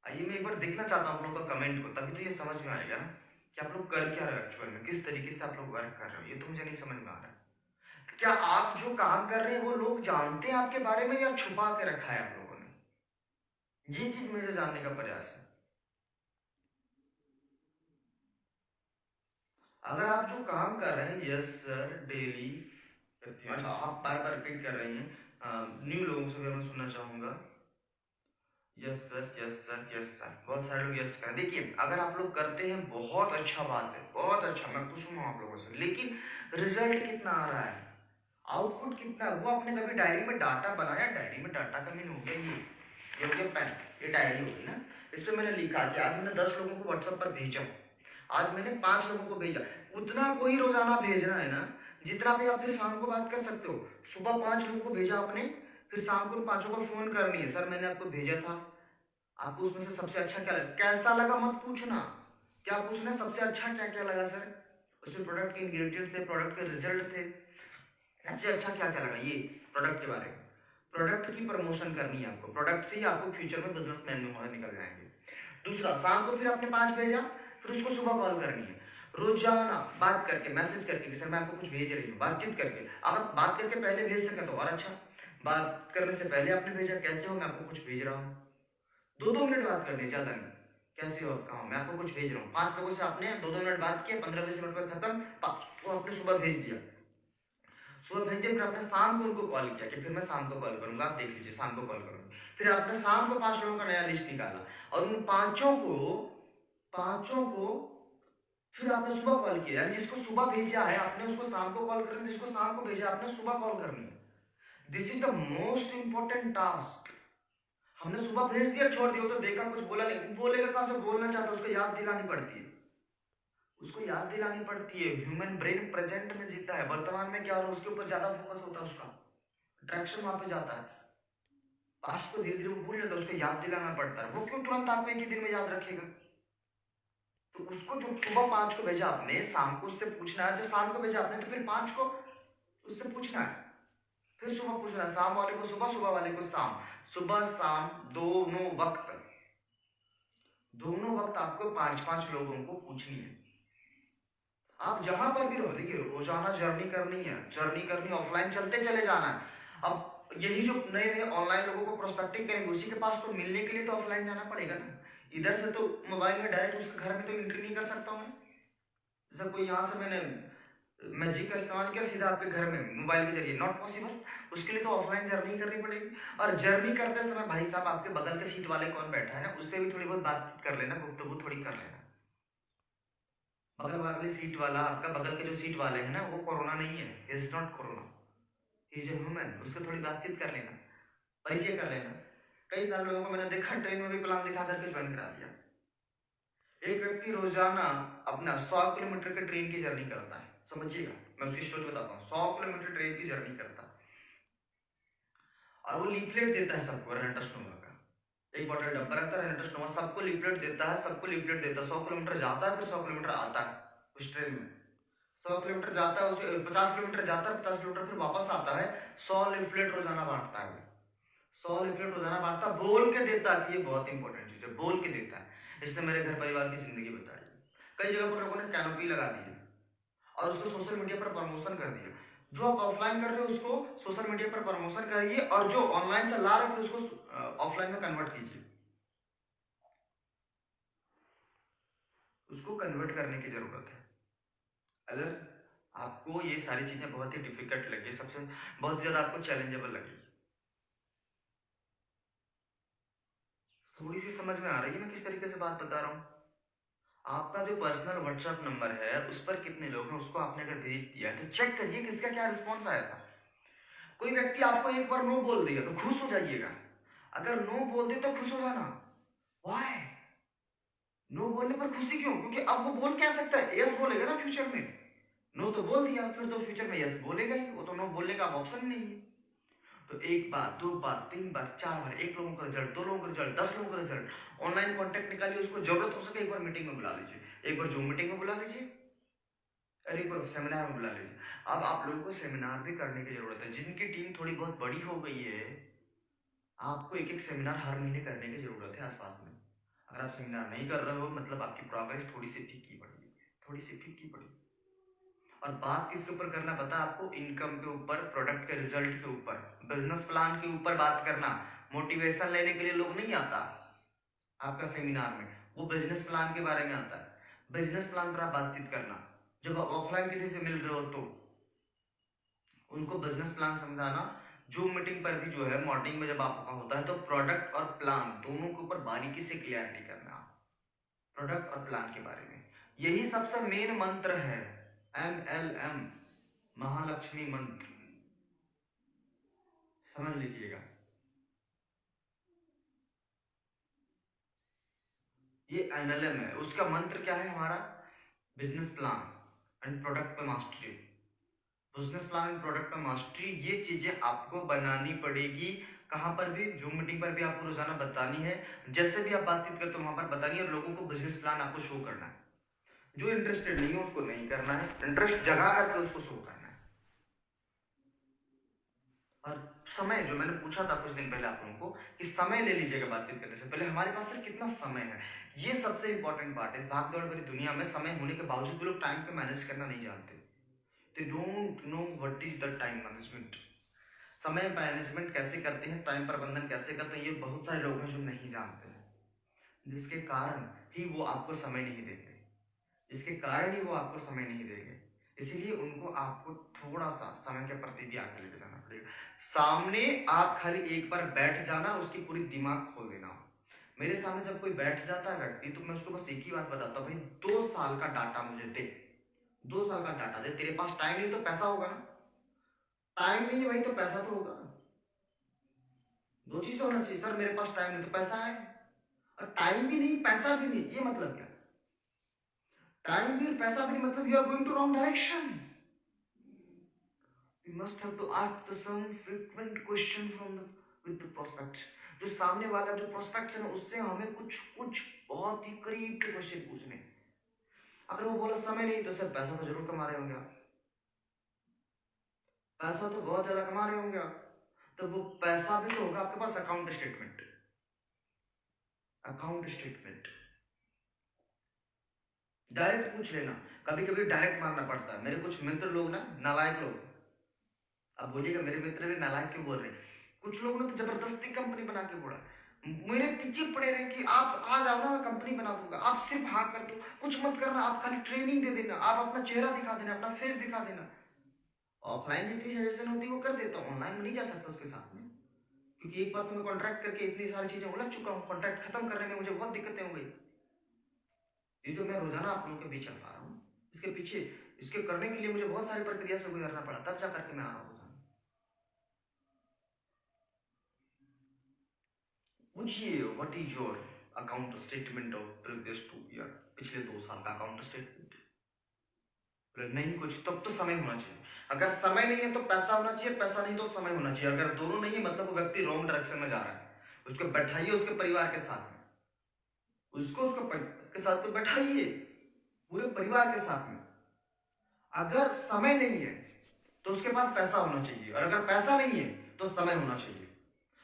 आइए मैं एक बार देखना चाहता हूँ आप लोगों का कमेंट को, तभी तो ये समझ में आएगा ना कि आप लोग कर क्या रहे हो एक्चुअल में, किस तरीके से आप लोग वर्क कर रहे हो, ये तो मुझे नहीं समझ में आ रहा है। क्या आप जो काम कर रहे हैं वो लोग जानते हैं आपके बारे में, या छुपा के रखा है आप लोगों ने? ये चीज मुझे जानने का प्रयास है। अगर आप जो काम कर रहे हैं, यस सर डेली, अच्छा आप बार बार रिपीट कर रही हैं, न्यू लोगों से भी मैं सुनना चाहूंगा। Yes sir, yes sir, yes sir, बहुत सारे लोग यस करें। देखिए, अगर आप लोग करते हैं बहुत अच्छा बात है, बहुत अच्छा, मैं पूछूंगा आप लोगों से, लेकिन रिजल्ट कितना आ रहा है, आउटपुट कितना है, वो आपने कभी डायरी में डाटा बनाया? डायरी में डाटा का मीन हो गया ये हो गया पेन, ये डायरी हो गई ना। इस पे मैंने लिखा कि आज मैंने 10 लोगों को व्हाट्सएप पर भेजा, आज मैंने 5 लोगों को भेजा। उतना को ही रोजाना भेजना है ना, जितना भी आप फिर शाम को बात कर सकते हो। सुबह 5 लोगों को भेजा आपने, फिर शाम को 5 को फोन करनी है, सर मैंने आपको भेजा था, आपको उसमें से सबसे अच्छा क्या लगा, कैसा लगा मत पूछना, क्या पूछना सबसे अच्छा क्या क्या लगा सर, उसमें प्रोडक्ट के इंग्रेडिएंट्स थे, प्रोडक्ट के रिजल्ट थे, सबसे अच्छा क्या क्या लगा, ये प्रोडक्ट के बारे में। प्रोडक्ट की प्रमोशन करनी है आपको, प्रोडक्ट से ही आपको फ्यूचर में बिजनेसमैन में होने निकल जाएंगे। दूसरा, शाम को फिर आपने 5 भेजा, फिर उसको सुबह कॉल करनी है, रोजाना बात करके, मैसेज करके कि सर मैं आपको कुछ भेज रही हूँ, बातचीत करके। अगर बात करके पहले भेज सके तो और अच्छा, बात करने से पहले आपने भेजा, कैसे हो, मैं आपको कुछ भेज रहा हूँ, 2-2 मिनट बात करनी, ज्यादा नहीं, कैसे हो, कहाँ हो, मैं आपको कुछ भेज रहा हूँ। 5 लोगों से आपने 2-2 मिनट बात किया, 15-20 मिनट पर खत्म, वो आपने सुबह भेज दिया, सुबह भेज दिया, फिर आपने शाम को उनको कॉल किया कि फिर मैं शाम को कॉल करूंगा, आप देख लीजिए शाम को कॉल करूंगा। फिर आपने शाम को 5 लोगों का नया लिस्ट निकाला, और उन पांचों को फिर आपने सुबह कॉल किया, यानी जिसको सुबह भेजा है आपने उसको शाम को कॉल करना, जिसको शाम को भेजा आपने सुबह कॉल करनी है। This is the most important task. हमने सुबह भेज दिया, छोड़ दिया, तो देखा कुछ बोला नहीं, बोलेगा कहां से, बोलना चाहता है, उसको याद दिलानी पड़ती है, उसको याद दिलानी पड़ती है। ह्यूमन ब्रेन प्रेजेंट में जीता है, वर्तमान में क्या हो रहा है उसके ऊपर ज्यादा फोकस होता है, उसका अट्रैक्शन वहां पे जाता है, पास्ट को धीरे धीरे वो भूल जाता है, उसको याद दिलाना पड़ता है। वो क्यों तुरंत आपको एक ही दिन में याद रखेगा? तो उसको जो सुबह 5 को भेजा आपने, शाम को उससे पूछना है, तो शाम को भेजा आपने तो फिर 5 को उससे पूछना है, फिर सुबह पूछना है, शाम वाले को सुबह, सुबह वाले को शाम। सुबह शाम दोनों वक्त आपको 5-5 लोगों को पूछनी है। आप जहां पर भी रहो, देखिए रोजाना जर्नी करनी, ऑफलाइन चलते चले जाना है। अब यही जो नए नए ऑनलाइन लोगों को प्रोस्पेक्टिंग करेंगे, उसी के पास तो मिलने के लिए तो ऑफलाइन जाना पड़ेगा ना। इधर से तो मोबाइल में डायरेक्ट उसके घर में तो एंट्री नहीं कर सकता हूँ मैं। जैसा कोई यहाँ से मैंने मैजिक का इस्तेमाल किया, सीधा आपके घर में मोबाइल के जरिए, नॉट पॉसिबल। उसके लिए तो ऑफलाइन जर्नी करनी पड़ेगी। और जर्नी करते समय भाई साहब, आपके बगल के सीट वाले कौन बैठा है ना, उससे भी थोड़ी बहुत बातचीत कर लेना, गुफ्तगू थोड़ी कर लेना। बगल वाले सीट वाला, आपका बगल के जो सीट वाले हैं ना, वो कोरोना नहीं है, is not corona, is a human, उससे थोड़ी बातचीत कर लेना, परिचय कर लेना। कई सारे लोगों को मैंने देखा ट्रेन में भी प्लान दिखा करके ज्वाइन करा दिया। एक व्यक्ति रोजाना अपना 100 किलोमीटर के ट्रेन की जर्नी करता है, समझिएगा, मैं उसकी स्टोरी बताता हूँ। 100 किलोमीटर ट्रेन की जर्नी करता है, और वो लीफलेट देता है सबको, रेनेटस नोवा का एक बॉटल डब्बा रहता है, रेनेटस नोवा, सबको लीफलेट देता है, 100 किलोमीटर जाता है, फिर 100 किलोमीटर आता है उस ट्रेन में। 100 किलोमीटर जाता है, उसे 50 किलोमीटर जाता है, 50 किलोमीटर फिर वापस आता है, 100 लीफलेट रोजाना बांटता है। 100 लीफलेट रोजाना बांटता, बोल के देता है, ये बहुत इंपॉर्टेंट चीज है, बोल के देता है। इसने मेरे घर परिवार की जिंदगी बताई। कई जगह पर लोगों ने कैनोपी लगा दी है, और उसको सोशल मीडिया पर प्रमोशन कर दिया। जो आप ऑफलाइन कर रहे हो उसको सोशल मीडिया पर प्रमोशन करिए, और जो ऑनलाइन से ला रहे हो उसको ऑफलाइन में कन्वर्ट कीजिए। उसको कन्वर्ट करने की जरूरत है। अगर आपको ये सारी चीजें बहुत ही डिफिकल्ट लगी, सबसे बहुत ज्यादा आपको चैलेंजेबल लगी, थोड़ी सी समझ में आ रही है मैं किस तरीके से बात बता रहा हूँ? आपका जो पर्सनल व्हाट्सएप नंबर है उस पर कितने लोग हैं, उसको आपने अगर भेज दिया तो चेक करिए किसका क्या रिस्पॉन्स आया था। कोई व्यक्ति आपको एक बार नो बोल दिया तो खुश हो जाइएगा, अगर नो बोल दे तो खुश हो जाना। वाई? नो बोलने पर खुशी क्यों? क्योंकि अब वो बोल क्या सकता है, यस बोलेगा ना फ्यूचर में। नो तो बोल दिया, फिर तो फ्यूचर में यस बोलेगा ही, वो तो नो बोलने का ऑप्शन नहीं है। तो एक बार, 2 बार, 3 बार, 4 बार, एक लोगों का रिजल्ट, 2 लोगों का रिजल्ट, 10 लोगों का रिजल्ट, ऑनलाइन कॉन्टेक्ट निकालिए, उसको जरूरत हो सके एक बार मीटिंग में बुला लीजिए, एक बार जूम मीटिंग में बुला लीजिए, और एक बार सेमिनार में बुला लीजिए। अब आप लोगों को सेमिनार भी करने की जरूरत है, जिनकी टीम थोड़ी बहुत बड़ी हो गई है, आपको एक एक सेमिनार हर महीने करने की जरूरत है आसपास में। अगर आप सेमिनार नहीं कर रहे हो, मतलब आपकी प्रोग्रेस थोड़ी सी फीकी पड़ी है, थोड़ी सी फीकी पड़ी। और बात किसके ऊपर करना पता है आपको? इनकम के ऊपर, प्रोडक्ट के रिजल्ट के ऊपर, बिजनेस प्लान के ऊपर बात करना। मोटिवेशन लेने के लिए लोग नहीं आता आपका सेमिनार में, वो बिजनेस प्लान के बारे में आता है। बिजनेस प्लान पर आप बातचीत करना। जब आप ऑफलाइन किसी से मिल रहे हो तो उनको बिजनेस प्लान समझाना, जूम मीटिंग पर भी जो है मॉर्निंग में जब आपका होता है तो प्रोडक्ट और प्लान दोनों के ऊपर बारीकी से क्लियरिटी करना, प्रोडक्ट और प्लान के बारे में। यही सबसे मेन मंत्र है, MLM, महालक्ष्मी मंत्र, समझ लीजिएगा। ये MLM है, उसका मंत्र क्या है हमारा, बिजनेस प्लान एंड प्रोडक्ट पे mastery. Business plan and product पे मास्टरी, ये चीजें आपको बनानी पड़ेगी। कहां पर भी, जूम मीटिंग पर भी आपको रोजाना बतानी है, जैसे भी आप बातचीत करते हो वहां पर बतानी है, और लोगों को बिजनेस प्लान आपको शो करना है। जो इंटरेस्टेड नहीं है उसको नहीं करना है, इंटरेस्ट जगा करके उसको शो करना है। और समय, जो मैंने पूछा था कुछ दिन पहले आप लोगों को कि समय ले लीजिएगा बातचीत करने से पहले, हमारे पास सिर्फ कितना समय है, ये सबसे इंपॉर्टेंट पार्ट है। इस भाग दौड़ भरी दुनिया में समय होने के बावजूद लोग टाइम को मैनेज करना नहीं जानते। They don't know what is the time management. समय मैनेजमेंट कैसे करते हैं, टाइम प्रबंधन कैसे करते हैं, ये बहुत सारे लोग हैं जो नहीं जानते हैं, जिसके कारण ही वो आपको समय नहीं देंगे, जिसके कारण ही वो आपको समय नहीं देंगे। इसीलिए उनको आपको थोड़ा सा समय के प्रति भी आगे लेके जाना पड़ेगा। सामने आप खाली एक बार बैठ जाना, उसकी पूरी दिमाग खोल देना। मेरे सामने जब कोई बैठ जाता है व्यक्ति, तो मैं उसको बस एक ही बात बताता हूँ, भाई 2 साल का डाटा मुझे दे, 2 साल का डाटा दे। तेरे पास टाइम नहीं तो पैसा होगा ना, टाइम नहीं है भाई तो पैसा तो होगा। दो चीज तो होना चाहिए, सर मेरे पास टाइम नहीं तो पैसा है, और टाइम भी नहीं पैसा भी नहीं, ये मतलब क्या, टाइम भी और पैसा भी नहीं, मतलब you are going to wrong direction. We must have to ask the some frequent question from the with the prospects। जो सामने वाला जो प्रोस्पेक्ट है ना, उससे हमें कुछ कुछ बहुत ही करीब के क्वेश्चन पूछने। अगर वो बोला समय नहीं तो सर पैसा तो जरूर कमा रहे होंगे आप, पैसा तो बहुत ज्यादा कमा रहे होंगे आप, तो वो पैसा भी तो होगा आपके पास, account statement, account statement direct पूछ लेना। कभी कभी डायरेक्ट मारना पड़ता है। मेरे कुछ मित्र लोग ना, नालायक लोग, अब बोलिएगा मेरे मित्र भी नालायक क्यों बोल रहे हैं, कुछ लोग ने तो जबरदस्ती कंपनी बना के बोला, मेरे पीछे पड़े रहे कि आप आ जाओ ना मैं कंपनी बना दूंगा, आप सिर्फ हाँ कर दो, कुछ मत करना, आप खाली ट्रेनिंग दे देना, आप अपना चेहरा दिखा देना, अपना फेस दिखा देना। ऑफलाइन जितनी सजेशन होती है वो कर देता हूँ, ऑनलाइन में नहीं जा सकता उसके साथ में, क्योंकि एक बार तो मैं कॉन्ट्रैक्ट करके इतनी सारी चीजें उलझ चुका हूँ, कॉन्ट्रैक्ट खत्म करने में मुझे बहुत दिक्कतें हो गई। ये जो मैं रोजाना आप लोगों के बीच चल पा रहा हूँ, इसके पीछे, इसके करने के लिए मुझे बहुत सारी प्रक्रिया से गुजरना पड़ा, तब जा करके मैं आ रहा हूँ। पूछिए what is your account statement of previous 2 year, पिछले 2 साल का अकाउंट स्टेटमेंट। नहीं कुछ, तब तो समय होना चाहिए। अगर समय नहीं है तो पैसा होना चाहिए, पैसा नहीं तो समय होना चाहिए। अगर दोनों नहीं है मतलब वो व्यक्ति रॉन्ग डायरेक्शन में जा रहा है। उसको बैठाइए उसके परिवार के साथ में, उसको उसके के साथ में बैठाइए, पूरे परिवार के साथ में। अगर समय नहीं है तो उसके पास पैसा होना चाहिए, और अगर पैसा नहीं है तो समय होना चाहिए,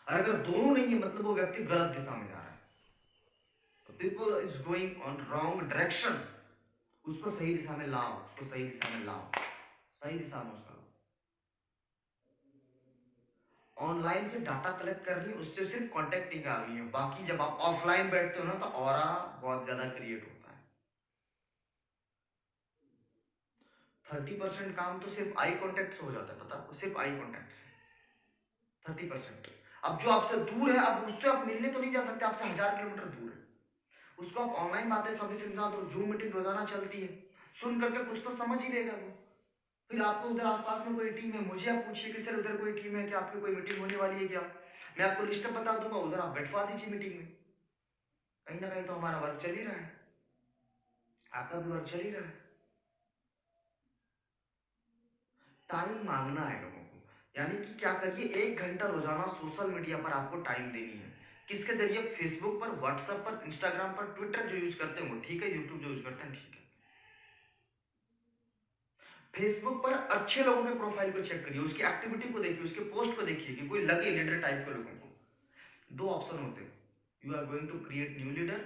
और अगर दोनों नहीं है मतलब वो व्यक्ति गलत दिशा में जा रहा है। People is going on wrong direction, उसको सही दिशा में लाओ, उसको सही दिशा में लाओ, सही दिशा में उसका। ऑनलाइन से डाटा कलेक्ट कर रही है, उससे सिर्फ कॉन्टेक्टिंग आ रही है, बाकी जब आप ऑफलाइन बैठते हो ना तो ऑरा बहुत ज्यादा क्रिएट होता है। 30% काम तो सिर्फ आई कॉन्टेक्ट से हो जाता है, पता आपको, सिर्फ आई कॉन्टेक्ट से 30%। अब जो आपसे दूर है, अब उससे आप मिलने तो नहीं जा सकते, आपसे 1000 किलोमीटर दूर है, उसको आप ऑनलाइन बातें सभी समझा दो, जूम मीटिंग रोजाना चलती है, सुन करके कुछ तो समझ ही लेगा वो। फिर आपको उधर आसपास में कोई टीम है, मुझे आप पूछिए कि सर उधर कोई टीम है क्या, आपकी कोई मीटिंग होने वाली है क्या, मैं आपको लिस्ट बता दूंगा, उधर आप बैठवा दीजिए मीटिंग में। कहीं ना कहीं तो हमारा वर्क चल ही रहा है, आपका भी वर्क चल ही रहा है। टाइम मांगना है लोगों को, यानी कि क्या करिए, 1 घंटा रोजाना सोशल मीडिया पर आपको टाइम देनी है। किसके जरिए, फेसबुक पर, व्हाट्सएप पर, इंस्टाग्राम पर, ट्विटर जो यूज करते हैं वो ठीक है, यूट्यूब जो यूज करते हैं ठीक है। फेसबुक पर अच्छे लोगों के प्रोफाइल को चेक करिए, उसकी एक्टिविटी को देखिए, उसके पोस्ट को देखिए कि कोई लगे लीडर टाइप के लोगों को। 2 ऑप्शन होते हैं, you are going to create new leader,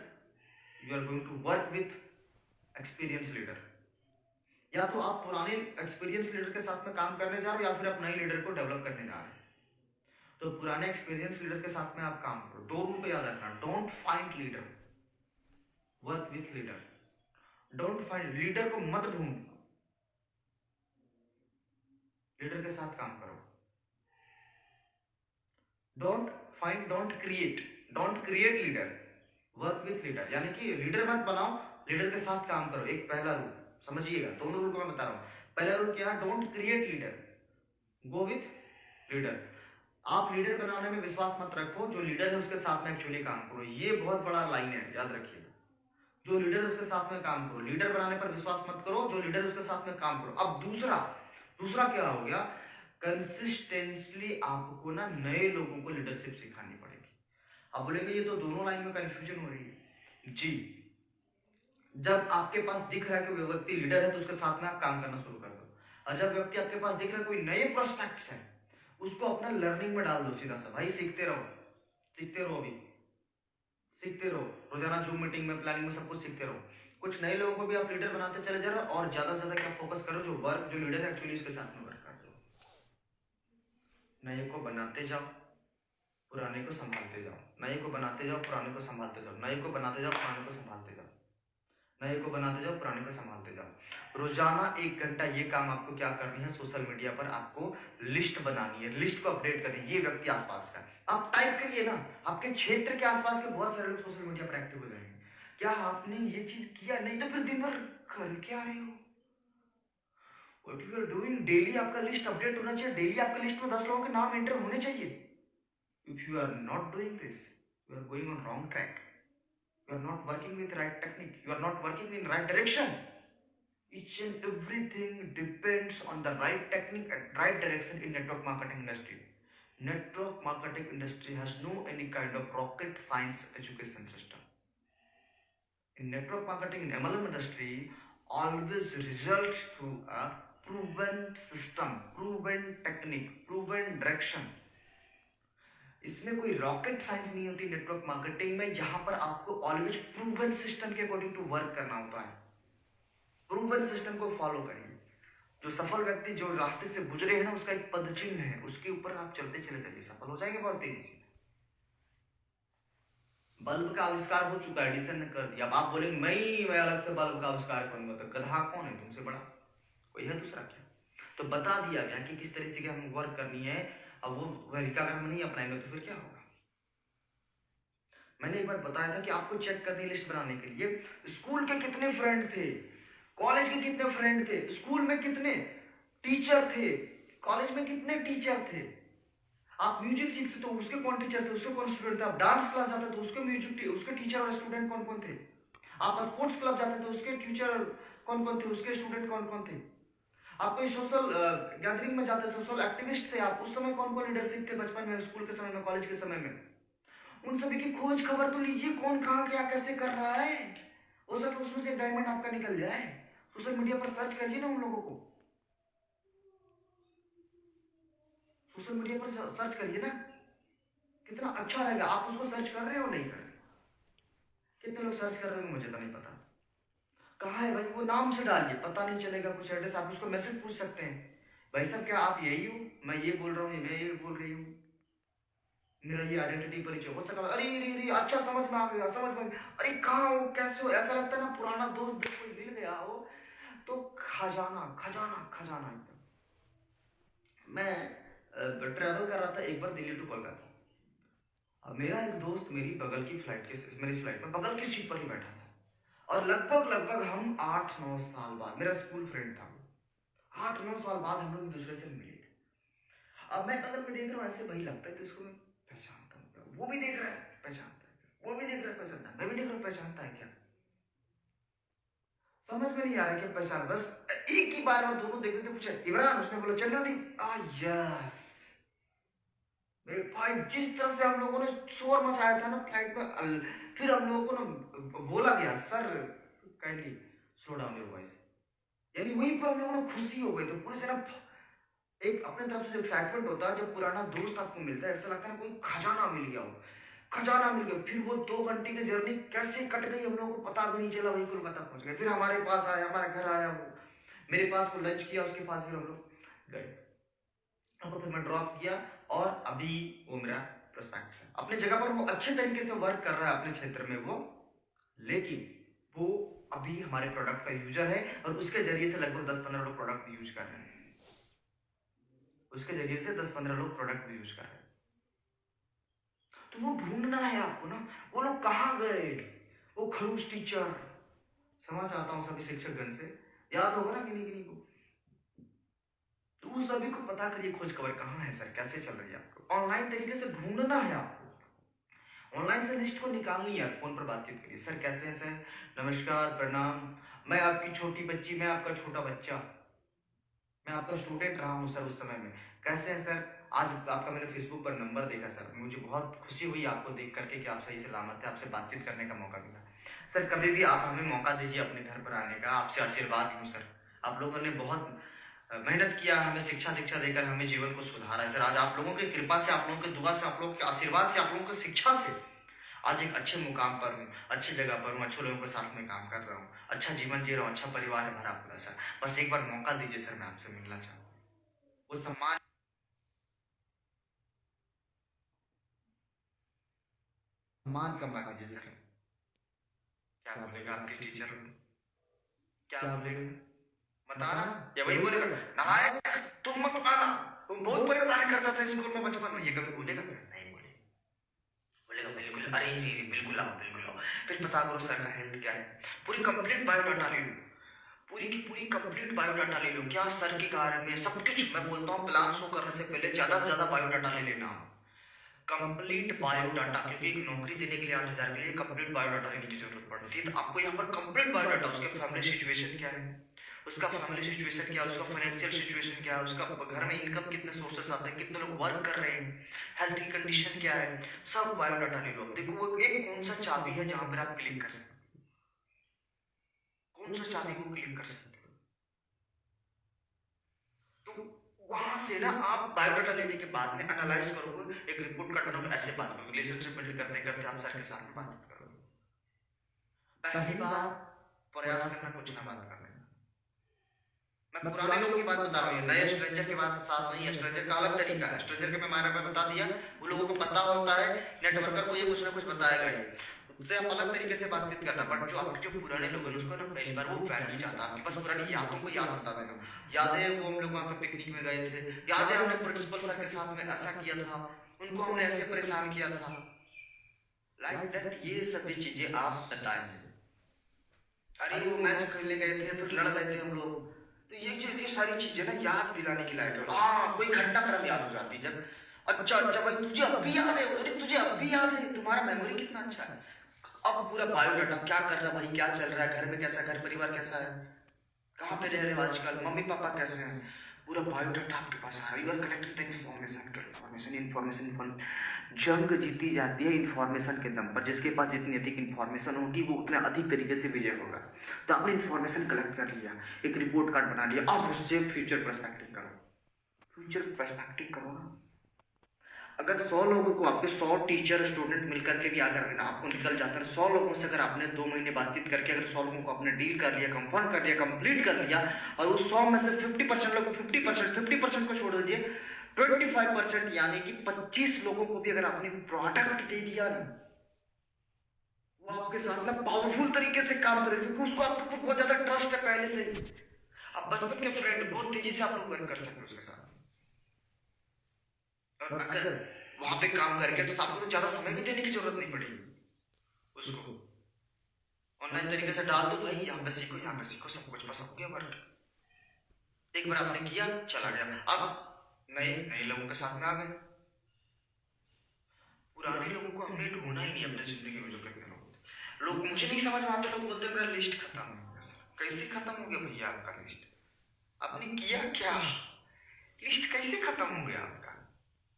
you are going to work with experience leader. या तो आप पुराने एक्सपीरियंस लीडर के साथ में काम करने जा रहे हो, या फिर आप नए लीडर को डेवलप करने जा रहे हो। तो पुराने एक्सपीरियंस लीडर के साथ में आप काम करो। 2 रूल को याद रखना, don't find leader, work with leader. Don't find leader को मत ढूंढो, लीडर के साथ काम करो। Don't create, don't create leader, work with leader. यानी कि लीडर मत बनाओ, लीडर के साथ काम करो। एक पहला रूल समझिएगा, दोनों रूल को मैं बता रहा हूँ। पहला रूल क्या है? Don't create leader, go with leader. आप लीडर बनाने में विश्वास मत रखो, जो लीडर है उसके साथ में एक्चुअली काम करो। ये बहुत बड़ा लाइन है, याद रखिएगा। जो लीडर है उसके साथ में काम करो, लीडर बनाने पर विश्वास मत करो, जो लीडर है उसके साथ में काम करो। अब दूसरा दूसरा क्या हो गया? कंसिस्टेंटली आपको ना नए लोगों को लीडरशिप सिखानी पड़ेगी। अब बोलेंगे ये तो दोनों लाइन में कंफ्यूजन हो रही है जी। जब आपके पास दिख रहा है कि वो व्यक्ति लीडर है तो उसके साथ में आप काम करना शुरू कर दो। और जब व्यक्ति आपके पास दिख रहा है कोई नए प्रोस्पेक्ट्स है, उसको अपना लर्निंग में डाल दो सीधा सा। भाई सीखते रहो, सीखते रहो, अभी सीखते रहो। रोजाना जूम मीटिंग में, प्लानिंग में, सब कुछ सीखते रहो। कुछ नए लोगों को भी आप लीडर बनाते चले जा रहे हो, और ज्यादा से ज्यादा क्या फोकस करो, जो लीडर है एक्चुअली उसके साथ में वर्क कर दो। नए को बनाते जाओ, पुराने को संभालते जाओ। नए को बनाते जाओ, पुराने को संभालते जाओ। नए को बनाते जाओ, पुराने को संभालते जाओ। नए को बनाते जाओ, पुराने को संभालते जाओ। रोजाना 1 घंटा ये काम आपको क्या करनी है? सोशल मीडिया पर आपको लिस्ट बनानी है, लिस्ट को अपडेट करनी है। ये व्यक्ति आसपास का, आप टाइप करिए ना, आपके क्षेत्र के आसपास के बहुत सारे लोग सोशल मीडिया पर एक्टिव हो जाएंगे। क्या आपने ये चीज किया? नहीं तो फिर दिन भर कर क्या रहे हो? What you are doing? Daily आपका लिस्ट अपडेट होना चाहिए, डेली आपका लिस्ट में 10 लोगों के नाम एंटर होने चाहिए। If you are not doing this, you are going on wrong track, you are not working with right technique, you are not working in right direction. Each and everything depends on the right technique and right direction in network marketing industry. Network marketing industry has no any kind of rocket science education system. In network marketing in MLM industry always results through a proven system, proven technique, proven direction. इसमें कोई rocket science नहीं होती network marketing में, जहां पर आपको always proven system के according to work करना होता है। प्रूवन सिस्टम को फॉलो करिए। जो सफल व्यक्ति जो रास्ते से गुजरे हैं ना, उसका एक पद चिन्ह है, उसके ऊपर आप चलते चले जाइए, सफल हो जाएंगे बहुत तेजी से। बल्ब का आविष्कार हो चुका है, एडिसन ने कर दिया। अब आप बोलेंगे मैं अलग से बल्ब का आविष्कार करूंगा, तो गधा कौन है तुमसे बड़ा? कोई है दूसरा क्या? तो बता दिया गया कि किस तरह से हमें वर्क करनी है। अब वो तरीका अगर हम नहीं अपनाएंगे तो फिर क्या होगा? मैंने एक बार बताया था कि आपको चेक करनी लिस्ट बनाने के लिए स्कूल के कितने फ्रेंड थे, कॉलेज के कितने फ्रेंड थे, स्कूल में कितने टीचर थे, कॉलेज में कितने टीचर थे। आप म्यूजिक सीखते तो उसके कौन टीचर थे, उसके कौन स्टूडेंट थे। आप डांस क्लास जाते तो उसके टीचर और स्टूडेंट कौन कौन थे। आप स्पोर्ट्स क्लब जाते तो उसके टीचर कौन कौन थे, उसके स्टूडेंट कौन कौन थे। आप कोई सोशल गैदरिंग में जाते, सोशल एक्टिविस्ट थे आप, उस समय कौन कौन लीडरशिप थे, बचपन में, स्कूल के समय में, कॉलेज के समय में। उन सभी की खोज खबर तो लीजिए, कौन कहाँ क्या कैसे कर रहा है। हो सके उसमें से डायमंड आपका निकल जाए। सोशल मीडिया पर सर्च करिए ना उन लोगों को, सोशल मीडिया पर सर्च करिए ना, कितना अच्छा रहेगा। आप उसको सर्च कर रहे हो नहीं कर रहे? कितने लोग सर्च कर रहे हो मुझे तो नहीं पता। कहाँ है भाई? वो नाम से डालिए, पता नहीं चलेगा कुछ एड्रेस। आप उसको मैसेज पूछ सकते हैं, भाई साहब क्या आप यही हो? मैं ये बोल रहा हूँ, मैं ये बोल रही हूँ, मेरा ये आइडेंटिटी परिचय हो सकता है। अरे अरे अरे अच्छा समझ में आ गया, समझ में। अरे कहाँ हो, कैसे हो? ऐसा लगता है ना पुराना दोस्त जब कोई मिल गया हो तो खजाना खजाना खजाना एकदम। मैं ट्रेवल कर रहा था एक बार दिल्ली टू कोलकाता। अब मेरा एक दोस्त मेरी बगल की मेरी फ्लाइट में बगल की सीट पर ही बैठा था, और लगभग लगभग हम 8-9 साल बाद, मेरा स्कूल फ्रेंड था, 8-9 साल बाद हम लोग एक दूसरे से मिले थे। अब मैं अगर मैं देख रहा हूँ ऐसे वही लगता है तो इसको मैं पहचानता हूँ, वो भी देख रहा है पहचानता है, वो भी देख रहा है पहचानता है, मैं भी देख रहा हूँ पहचानता है क्या। समझ में नहीं आ रहा क्या पहचान। बस एक ही बार में दोनों देखते थे, पूछा इमरान, उसने बोला चंद्रदीप। यस मेरे भाई, जिस तरह से हम लोगों ने शोर मचाया था ना फ्लाइट में, फिर हम लोगों को ना बोला गया sir kindly slow down your voice, यानी वहीं पर हम लोगों ने खुशी हो गई। तो पूरे से ना एक अपने तरफ से जो एक्साइटमेंट होता है, जब पुराना दोस्त आपको मिलता है, ऐसा लगता है कोई खजाना मिल गया हो, खजाना मिल गया। फिर वो 2 घंटे की जर्नी कैसे कट गई हम लोगों को पता भी नहीं चला, वही कोलकाता पहुंच गए। फिर हमारे पास आया, हमारे घर आया वो, मेरे पास वो लंच किया, उसके बाद फिर हम लोग गए, उनको फिर मैं ड्रॉप किया। और अभी वो मेरा प्रोस्पेक्ट है अपने जगह पर, वो अच्छे तरीके से वर्क कर रहा है अपने क्षेत्र में वो, लेकिन वो अभी हमारे प्रोडक्ट का यूजर है, और उसके जरिए से लगभग 10-15 लोग प्रोडक्ट यूज कर रहे हैं, उसके जरिए से 10-15 लोग प्रोडक्ट यूज कर रहे हैं। तो वो ढूंढना है आपको ना, वो लोग कहाँ गए, वो खड़ूस टीचर। क्षमा चाहता हूँ सभी शिक्षकगण से, याद होगा ना किन्हीं किन्हीं को। तो उस सभी को पता करिए खोज खबर कहाँ है सर, कैसे चल रही है, आपको ऑनलाइन तरीके से ढूंढना है आपको। ऑनलाइन से लिस्ट को निकालनी है, फोन पर बातचीत करिए, सर कैसे हैं सर, नमस्कार प्रणाम, मैं आपकी छोटी बच्ची, मैं आपका छोटा बच्चा, मैं आपका स्टूडेंट रहा हूँ सर उस समय में, कैसे हैं सर, आज आपका मैंने फेसबुक पर नंबर देखा सर, मुझे बहुत खुशी हुई आपको देख करके कि आप सही सलामत है, आपसे बातचीत करने का मौका मिला। सर कभी भी आप हमें मौका दीजिए अपने घर पर आने का, आपसे आशीर्वाद लूँ सर, आप लोगों ने बहुत मेहनत किया, हमें शिक्षा दीक्षा देकर हमें जीवन को सुधारा है सर। आज आप लोगों की कृपा से, आप लोगों की दुआ से, आप लोगों के आशीर्वाद से, आप लोगों की शिक्षा से आज एक अच्छे मुकाम पर हूँ, अच्छी जगह पर हूँ, अच्छे लोगों के साथ में काम कर रहा हूँ, अच्छा जीवन जी रहा हूँ, अच्छा परिवार है हमारा पूरा सर। बस एक बार मौका दीजिए सर, मैं आपसे मिलना चाहता हूँ, वो सम्मान का मौका दीजिए सर। क्या बोलेगा आपके टीचर, क्या बोलेगा, बताना, या वही बोलेगा नालायक, तुम मत आना, तुम बहुत परेशान करता था स्कूल में बचपन में, ये कभी बोलेगा नहीं, बोलेगा बिल्कुल, अरे जी जी बिल्कुल आओ, बिल्कुल आओ। फिर पता करो सर का हेल्थ क्या है, पूरी कंप्लीट बायोडाटा ले लो, पूरी की पूरी कंप्लीट बायोडाटा ले लो, क्या सर के बारे में सब कुछ। मैं बोलता हूँ प्लान शो करने से पहले ज्यादा से ज्यादा बायोडाटा ले लेना, कंप्लीट बायोडाटा, क्योंकि एक नौकरी देने के लिए 8,000 के लिए कंप्लीट बायोडाटा लेने की जरूरत पड़ती है। तो आपको यहाँ पर कंप्लीट बायोडाटा, उसके फैमिली सिचुएशन क्या है, उसका फैमिली सिचुएशन क्या है, उसका फाइनेंशियल सिचुएशन क्या है, उसका घर में इनकम कितने सोर्सेस आते हैं, कितने लोग वर्क कर रहे हैं, हेल्थ की कंडीशन क्या है, सब बायोडाटा ले लो। देखो वो एक कौन सा चाबी है जहां पर आप क्लिक कर सकते हो, कौन सा चाबी को क्लिक कर सकते हो, तो वहां से ना आप बायोडाटा लेने के बाद में एनालाइज करोगे, एक रिपोर्ट कार्ड बनाओगे, ऐसे बात करोगे, रिलेशनशिप बिल्ड करते करते आप सर के साथ में बातचीत करोगे। पहली बार प्रयास करना, कुछ ना बात करना। मैं पुराने लोगों की बात बता रहा हूँ, नए स्ट्रेंजर के बात साथ नहीं है, स्ट्रेंजर का अलग तरीका है, स्ट्रेंजर के मैंने बता दिया, वो लोगों को पता होता है, नेटवर्कर को ये कुछ ना कुछ बताएगा ही, उससे आप अलग तरीके से बातचीत करना। बट जो आपके जो पुराने लोग हैं उसको ना पहली बार वो वैल्यू चाहता है, आपके पास पुरानी यादों को याद बता देना, याद है वो हम लोग वहाँ पे पिकनिक में गए थे, याद है हमने प्रिंसिपल सर के साथ में ऐसा किया था, उनको हमने ऐसे परेशान किया था, लाइक दैट, ये सभी चीजें आप बताएंगे। अरे वो मैच खेलने गए थे, फिर लड़ गए थे हम लोग, तो ये सारी चीजें ना याद दिलाने की लायक है। हाँ कोई घटना क्रम याद हो जाती है जब, अच्छा अच्छा भाई तुझे अब भी याद है, अरे तुझे अब भी याद है, तुम्हारा मेमोरी कितना अच्छा है। अब पूरा बायोडाटा, क्या कर रहा है भाई, क्या चल रहा है घर में, कैसा घर परिवार कैसा है, कहाँ पे रह रहे हो आजकल, मम्मी पापा कैसे हैं, पूरा बायोडाटा आपके पास आ रहा है, you are collecting the information, information. जंग जीती जाती है इन्फॉर्मेशन के दम पर, जिसके पास जितनी अधिक इन्फॉर्मेशन होगी वो उतना अधिक तरीके से विजय होगा। तो आपने इन्फॉर्मेशन कलेक्ट कर लिया, एक रिपोर्ट कार्ड बना लिया, अब उससे फ्यूचर पर्सपेक्टिव करो, फ्यूचर पर्सपेक्टिव करो ना। अगर 100 लोगों को, आपके 100 टीचर स्टूडेंट मिलकर के भी अगर आपको निकल जाता है 100 लोगों से, अगर आपने 2 महीने बातचीत करके अगर 100 लोगों को आपने डील कर लिया, कंफर्म कर लिया, कंप्लीट कर लिया, और उस 100 में से 50% लोग, 50% को छोड़ दीजिए, 25% यानी कि 25 लोगों को भी अगर आपने प्रोडक्ट दे दिया ना, वो आपके साथ ना पावरफुल तरीके से काम करेगा, क्योंकि उसको आप पर बहुत ज्यादा ट्रस्ट है पहले से ही, आप बचपन के फ्रेंड, बहुत तेजी से आप लोग वर्क कर सकते हो उसके साथ। और अगर वहां पे काम करके तो आपको तो ज्यादा समय भी देने की जरूरत नहीं पड़ेगी, उसको ऑनलाइन तरीके से डाल दो भाई, यहाँ पे सीखो, यहाँ पे सीखो, सब कुछ बस हो गया वर्क। एक बार आपने किया चला गया, अब नए नए लोगों के साथ में आ गए, पुराने लोगों को हमने ढूंढा ही नहीं अपने जिंदगी में, जो कितने लोग मुझे नहीं समझ में आता, लोग बोलते मेरा लिस्ट खत्म हो गया सर, कैसे खत्म हो गया भैया आपका लिस्ट, आपने किया क्या, लिस्ट कैसे खत्म हो गया आपका,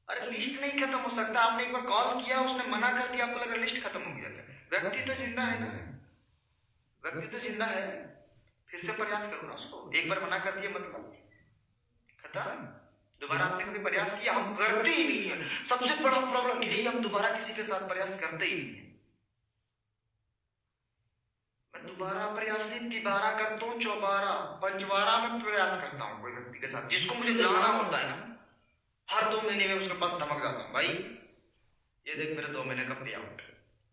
अरे लिस्ट नहीं खत्म हो सकता, आपने एक बार कॉल किया उसने मना कर दिया, आपको लगा लिस्ट खत्म हो गया क्या, व्यक्ति तो जिंदा है ना, व्यक्ति तो जिंदा है, फिर से प्रयास करो ना उसको, एक बार मना कर दिया मतलब खत्म, दोबारा आपने कभी प्रयास किया, हम करते ही नहीं है, सबसे बड़ा प्रॉब्लम यही, हम दोबारा किसी के साथ प्रयास करते ही नहीं है। मैं दोबारा प्रयास नहीं, तिबारा करता हूँ, चौबारा पंचवारा में प्रयास करता हूँ कोई व्यक्ति के साथ, जिसको मुझे लाना होता है ना, हर 2 महीने में उसके पास धमक जाता हूँ, भाई ये देख मेरे 2 महीने का पे आउट,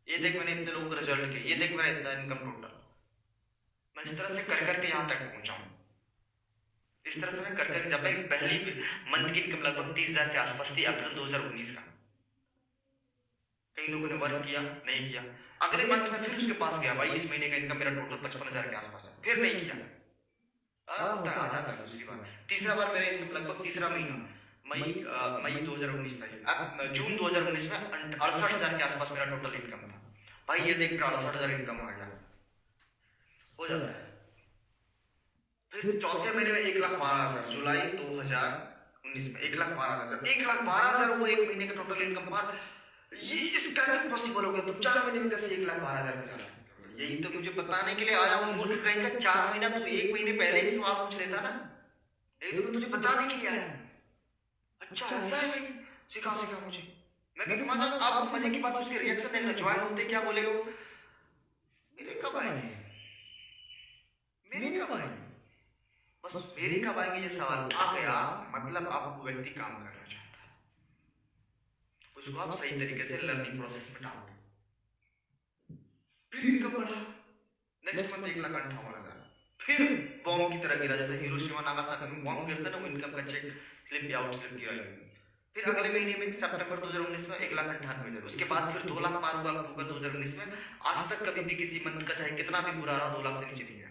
ये देख मैंने इतने लोगों के रिजल्ट के, ये देख मेरा इतना इनकम टोटल, मैं इस तरह से कर करके यहाँ तक पहुंचा हूँ, इस तरह से मैं कर करके, जब मेरी पहली मंथ की इनकम लगभग 30,000 के आसपास थी, अप्रैल 2019 का, कई लोगों ने वर्क किया, नहीं किया। अगले मंथ में फिर उसके पास गया, भाई इस महीने का इनकम मेरा टोटल 55,000 के आसपास है, फिर नहीं किया। होता है, आ जाता है दूसरी बार। तीसरा बार मेरे लगभग तीसरा महीना मई 2019 था, जून 2019 में 68,000 के आसपास मेरा टोटल इनकम था। भाई ये देख रहा 68,000 इनकम आ गया, हो जाता है। फिर चौथे महीने में 1,12,000, जुलाई 2019 में 1,12,000, 1,12,000 वो एक महीने का टोटल इनकम पार। ये इस कैसे पॉसिबल हो गया? तो 4 महीने में कैसे 1,12,000 के आसपास? यही तो मुझे बताने के लिए आया हूँ मूर्ख कहीं का। 4 महीना तो 1 महीने पहले ही सवाल पूछ लेता ना, यही तो तुझे बताने के लिए आया हूँ। अच्छा ऐसा है भाई, सिखा मुझे, मैं भी कमा जाऊंगा। आप मजे की बात, उसके रिएक्शन देखना, ज्वाइन होते क्या बोलेगा वो, मेरे कब आएंगे, मेरे कब आएंगे, बस मेरे कब आएंगे ये सवाल आ गया, मतलब आप वो व्यक्ति काम करना चाहता है, उसको आप सही तरीके से लर्निंग प्रोसेस में डाल दो। फिर इनकम बढ़ा, नेक्स्ट मंथ 1,58,000, फिर बॉम्ब की तरह गिरा, जैसे हिरोशिमा नागासाकी में बॉम्ब गिरता है ना, वो इनकम का चेक स्लिप आउट स्लिप गिरा। फिर अगले महीने में सितंबर 2019 में 1,98,000, उसके बाद फिर 2 लाख पार हुआ अक्टूबर 2019 में। आज तक कभी भी किसी मंथ का चाहे कितना भी बुरा रहा 2 लाख से नीचे नहीं गया।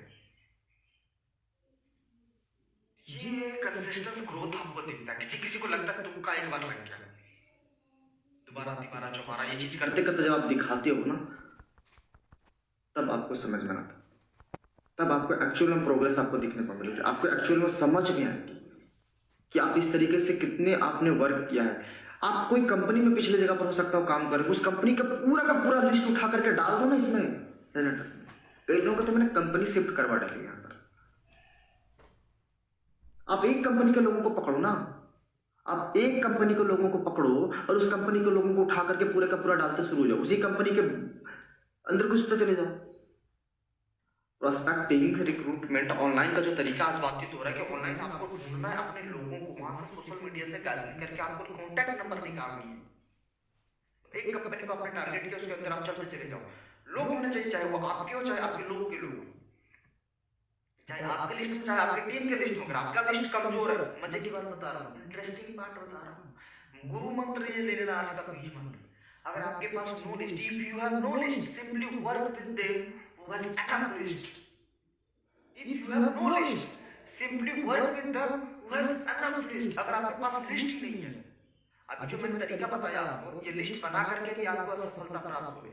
ये कंसिस्टेंट ग्रोथ आपको दिखता है। किसी किसी को लगता है तुमका एक बार लग गया, दोबारा तिबारा चौबारा ये चीज करते करते जब आप दिखाते हो ना, तब आपको समझ में आता, तब आपको एक्चुअल में प्रोग्रेस आपको दिखने को मिलेगी, आपको एक्चुअल में समझ में आएगी कि आप इस तरीके से कितने आपने वर्क किया है। आप कोई कंपनी में पिछले जगह पर हो सकता हो काम कर, उस कंपनी का पूरा लिस्ट उठा करके डाल दो ना इसमें एनालिटिक्स में। कई लोगों को तो मैंने कंपनी शिफ्ट करवा डाली यहाँ पर। आप एक कंपनी के लोगों को पकड़ो ना, आप एक कंपनी के लोगों को पकड़ो और उस कंपनी के लोगों को उठा करके पूरे का पूरा डालते शुरू हो जाओ, उसी कंपनी के अंदर घुसते चले जाओ। प्रोस्पेक्टिंग, रिक्रूटमेंट, ऑनलाइन का जो तरीका आज बातचीत हो रहा है कि ऑनलाइन आपको ढूंढना है अपने लोगों को, वहां से सोशल मीडिया से गैदरिंग करके आपको कॉन्टैक्ट नंबर निकालनी है। एक कंपनी को आपने टारगेट किया, उसके अंदर आप चलते चले जाओ। लोग होने चाहिए, चाहे वो आपके हो चाहे आपके लोगों के लोग, चाहे आपके लिस्ट में चाहे आपकी टीम के लिस्ट में। अगर आपका लिस्ट कमजोर है, मजे की बात बता रहा हूँ, इंटरेस्टिंग बात बता रहा हूँ, गुरु मंत्र ये ले लेना आज का बीज मंत्र। अगर आपके पास no list, if you have no list, simply work with them who has enough list. If you have no list, simply work with them who has enough list. अगर आपके पास लिस्ट नहीं है, अभी जो मैंने तरीका बताया आपको, ये लिस्ट बना करके कि आपको सफलता प्राप्त हो,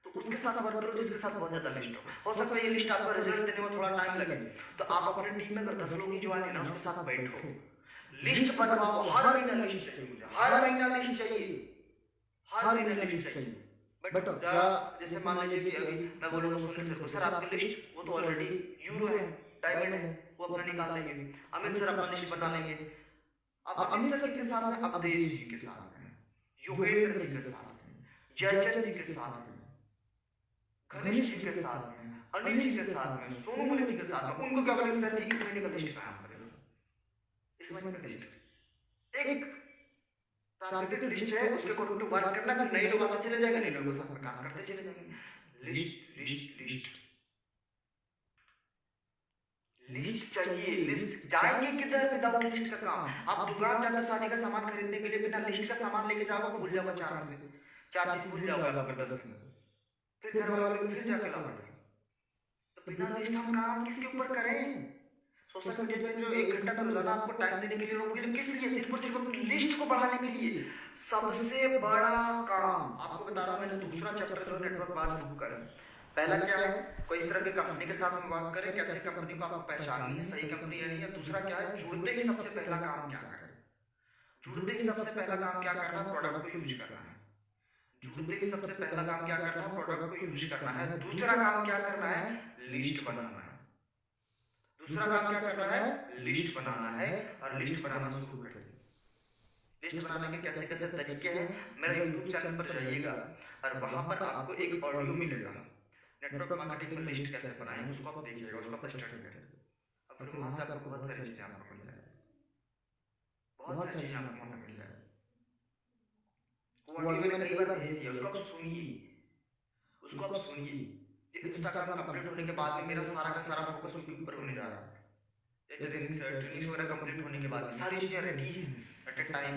तो उसके साथ वर्क करो जिसके साथ बहुत ज्यादा लिस्ट हो सकता है ये लिस्ट आपका रिजल्ट देने में थोड़ा टाइम लगे, तो आप अपने टीम में अगर 10 लोग ही ज्वाइन है ना, उसके साथ बैठो, लिस्ट बनवाओ, हर महीना लिस्ट चाहिए, हर महीना लिस्ट चाहिए, हर महीना लिस्ट चाहिए। बट जैसे मान लीजिए कि अभी मैं बोलूंगा सुनील सर को, सर आपकी लिस्ट वो तो ऑलरेडी यूरो है, डायमंड है, वो अपना निकाल लेंगे। अमित सर अपना लिस्ट बना लेंगे। अब अमित सर के साथ में अवधेश जी के साथ में, योगेंद्र जी के साथ में, जयचंद जी के साथ में, गणेश जी के साथ में, अनिल जी के साथ में, सोनू मुनि जी के साथ में, उनको क्या बोलेंगे सर जी इस महीने का लिस्ट कायम करेगा, इस महीने का लिस्ट एक टारगेटेड लिस्ट है, उसके अकॉर्डिंग टू वर्क करना। फिर नए लोग आते चले जाएंगे, नए लोगों के साथ काम करते चले जाएंगे। लिस्ट लिस्ट लिस्ट लिस्ट चाहिए। लिस्ट जाएंगे किधर विदाउट लिस्ट का काम? आप दुकान जाकर शादी का सामान खरीदने के लिए बिना लिस्ट का सामान लेके जाओगे, भूल जाओगे चार चीज भूल जाओगे आपके 10 में से, फिर घर वालों को फिर जाके लाओगे। तो बिना लिस्ट हम काम किसके ऊपर करें? सोशल मीडिया पे जो 1 घंटा तो रोजाना आपको टाइम देने के लिए लोग किस लिए? सिर्फ और सिर्फ लिस्ट को बढ़ाने के लिए। सबसे बड़ा काम आपको बता रहा हूं, मैंने दूसरा चैप्टर जो नेटवर्क बात बुक कर, पहला क्या है, कोई इस तरह की कंपनी के साथ हम बात करें, कैसे कंपनी को आपको पहचाननी है, सही कंपनी है या दूसरा क्या है, जुड़ते ही सबसे पहला काम क्या करें? जुड़ते ही सबसे पहला काम क्या करना? प्रोडक्ट को यूज करना है। जुड़ते ही सबसे पहला काम क्या करना है? प्रोडक्ट को यूज करना है। दूसरा काम क्या करना है? लिस्ट बनाना है। दूसरा काम क्या करना है? लिस्ट बनाना है और लिस्ट बनाना शुरू कर दिया। लिस्ट बनाने के कैसे कैसे तरीके हैं, मेरे YouTube चैनल पर जाइएगा और वहां पर आपको एक ऑडियो मिलेगा, नेटवर्क मार्केटिंग में लिस्ट कैसे बनाएं, उसको आप देखिएगा, उसको आप स्टडी करिएगा, और फिर वहां से आपको बहुत सारी चीजें आपको मिल जाएगी, बहुत सारी चीजें आपको वहां मिल जाएगी। वो ऑडियो मैंने कई बार भेज दिया, उसको आप सुनिए, उसको आप सुनिए। इंस्टाग्राम कंप्लीट होने के बाद में मेरा सारा का सारा फोकस उसके ऊपर होने जा रहा है। ट्रेनिंग वगैरह कंप्लीट होने के बाद सारी चीजें रेडी है एट ए टाइम,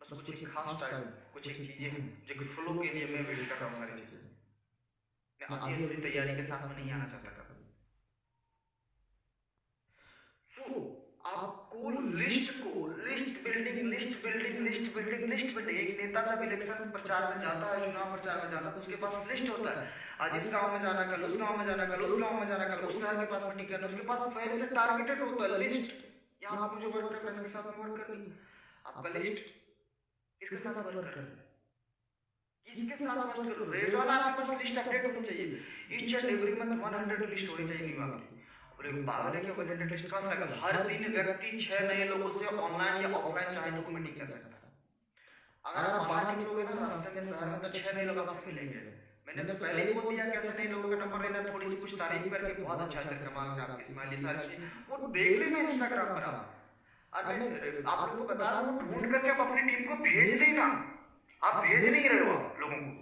बस कुछ एक खास टाइम, कुछ एक चीजें हैं जो कि फ्लो के लिए मैं वेट कर रहा हूँ हर चीजें। मैं आधी अधूरी तैयारी के साथ में नहीं आना चाहता कभी। सो आपको लिस्ट बिल्डिंग, एक नेता जब इलेक्शन प्रचार में जाता है, चुनाव प्रचार में जाता है, तो उसके पास लिस्ट होता है। आज इस गांव में जाना, कल उस गांव में जाना, कल उस गांव में जाना, कल उस शहर के पास मीटिंग करना, उसके पास पहले से टारगेटेड होता है लिस्ट। यहाँ पे मुझे वर्क करना, इसके साथ वर्क करनी। आपका लिस्ट किसके साथ वर्क करना, किसके साथ वर्क करो, रोजाना आपके पास लिस्ट अपडेट होनी चाहिए। Each and every month 100 list होनी चाहिए न्यू आपकी। और एक पागल है कि 100 लिस्ट कहाँ से आएगा? हर दिन व्यक्ति 6 नए लोगों से ऑनलाइन या ऑफलाइन चाहे तो मीटिंग कर सकता है। अगर आप बाहर निकलोगे ना रास्ते में शहर में, तो 6 नए लोग आपसे मिलेंगे। मैंने तो पहले ही बोल दिया कैसे नए लोगों का नंबर लेना, थोड़ी सी कुछ तारीफ करके बहुत अच्छा है, कमाल का आपकी स्माइली सारी चीज वो देख लेना इंस्टाग्राम पर आप। और मैं आप लोगों को बता रहा हूँ, ढूंढ करके आप अपनी टीम को भेज देना। आप भेज नहीं रहे हो आप लोगों को,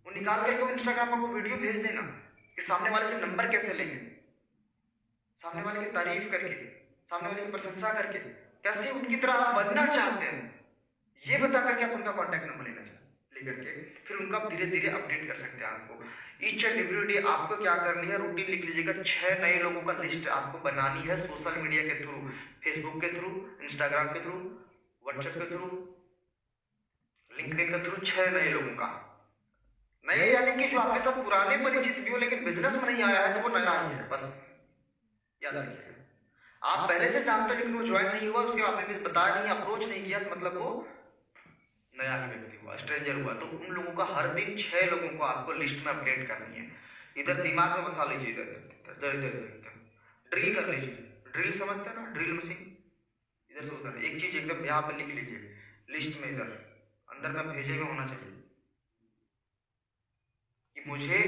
वो निकाल करके इंस्टाग्राम पर वीडियो भेज देना कि सामने वाले से नंबर कैसे लेंगे, सामने वाले की तारीफ करके, सामने वाले की प्रशंसा करके, कैसे उनकी तरह आप बनना चाहते हैं, ये बता करके आप उनका कॉन्टैक्ट नंबर लेकर के फिर उनका धीरे धीरे अपडेट कर सकते हैं। आपको ईच एंड एवरी डे आपको क्या करनी है, रूटीन लिख लीजिएगा। 6 नए लोगों का लिस्ट आपको बनानी है सोशल मीडिया के थ्रू, फेसबुक के थ्रू, इंस्टाग्राम के थ्रू, व्हाट्सएप के थ्रू, लिंक्डइन के थ्रू 6 नए लोगों का। नए यानी कि जो आपके साथ पुराने परिचित भी हो लेकिन बिजनेस में नहीं आया है तो वो नया ही है, बस याद रखिएगा। आप पहले से जानते हो लेकिन वो ज्वाइन नहीं हुआ, उसके आपने बताया नहीं, अप्रोच नहीं किया, तो मतलब वो नया ही व्यक्ति हुआ, स्ट्रेंजर हुआ। तो उन लोगों का हर दिन 6 लोगों को आपको लिस्ट में अपडेट करनी है। इधर दिमाग में बसा लीजिए, इधर ड्रिल कर लीजिए। ड्रिल समझते हैं ना, ड्रिल मशीन। इधर से उधर एक चीज एकदम यहाँ पे लिख लीजिए लिस्ट में, इधर अंदर में भेजे हुए होना चाहिए कि मुझे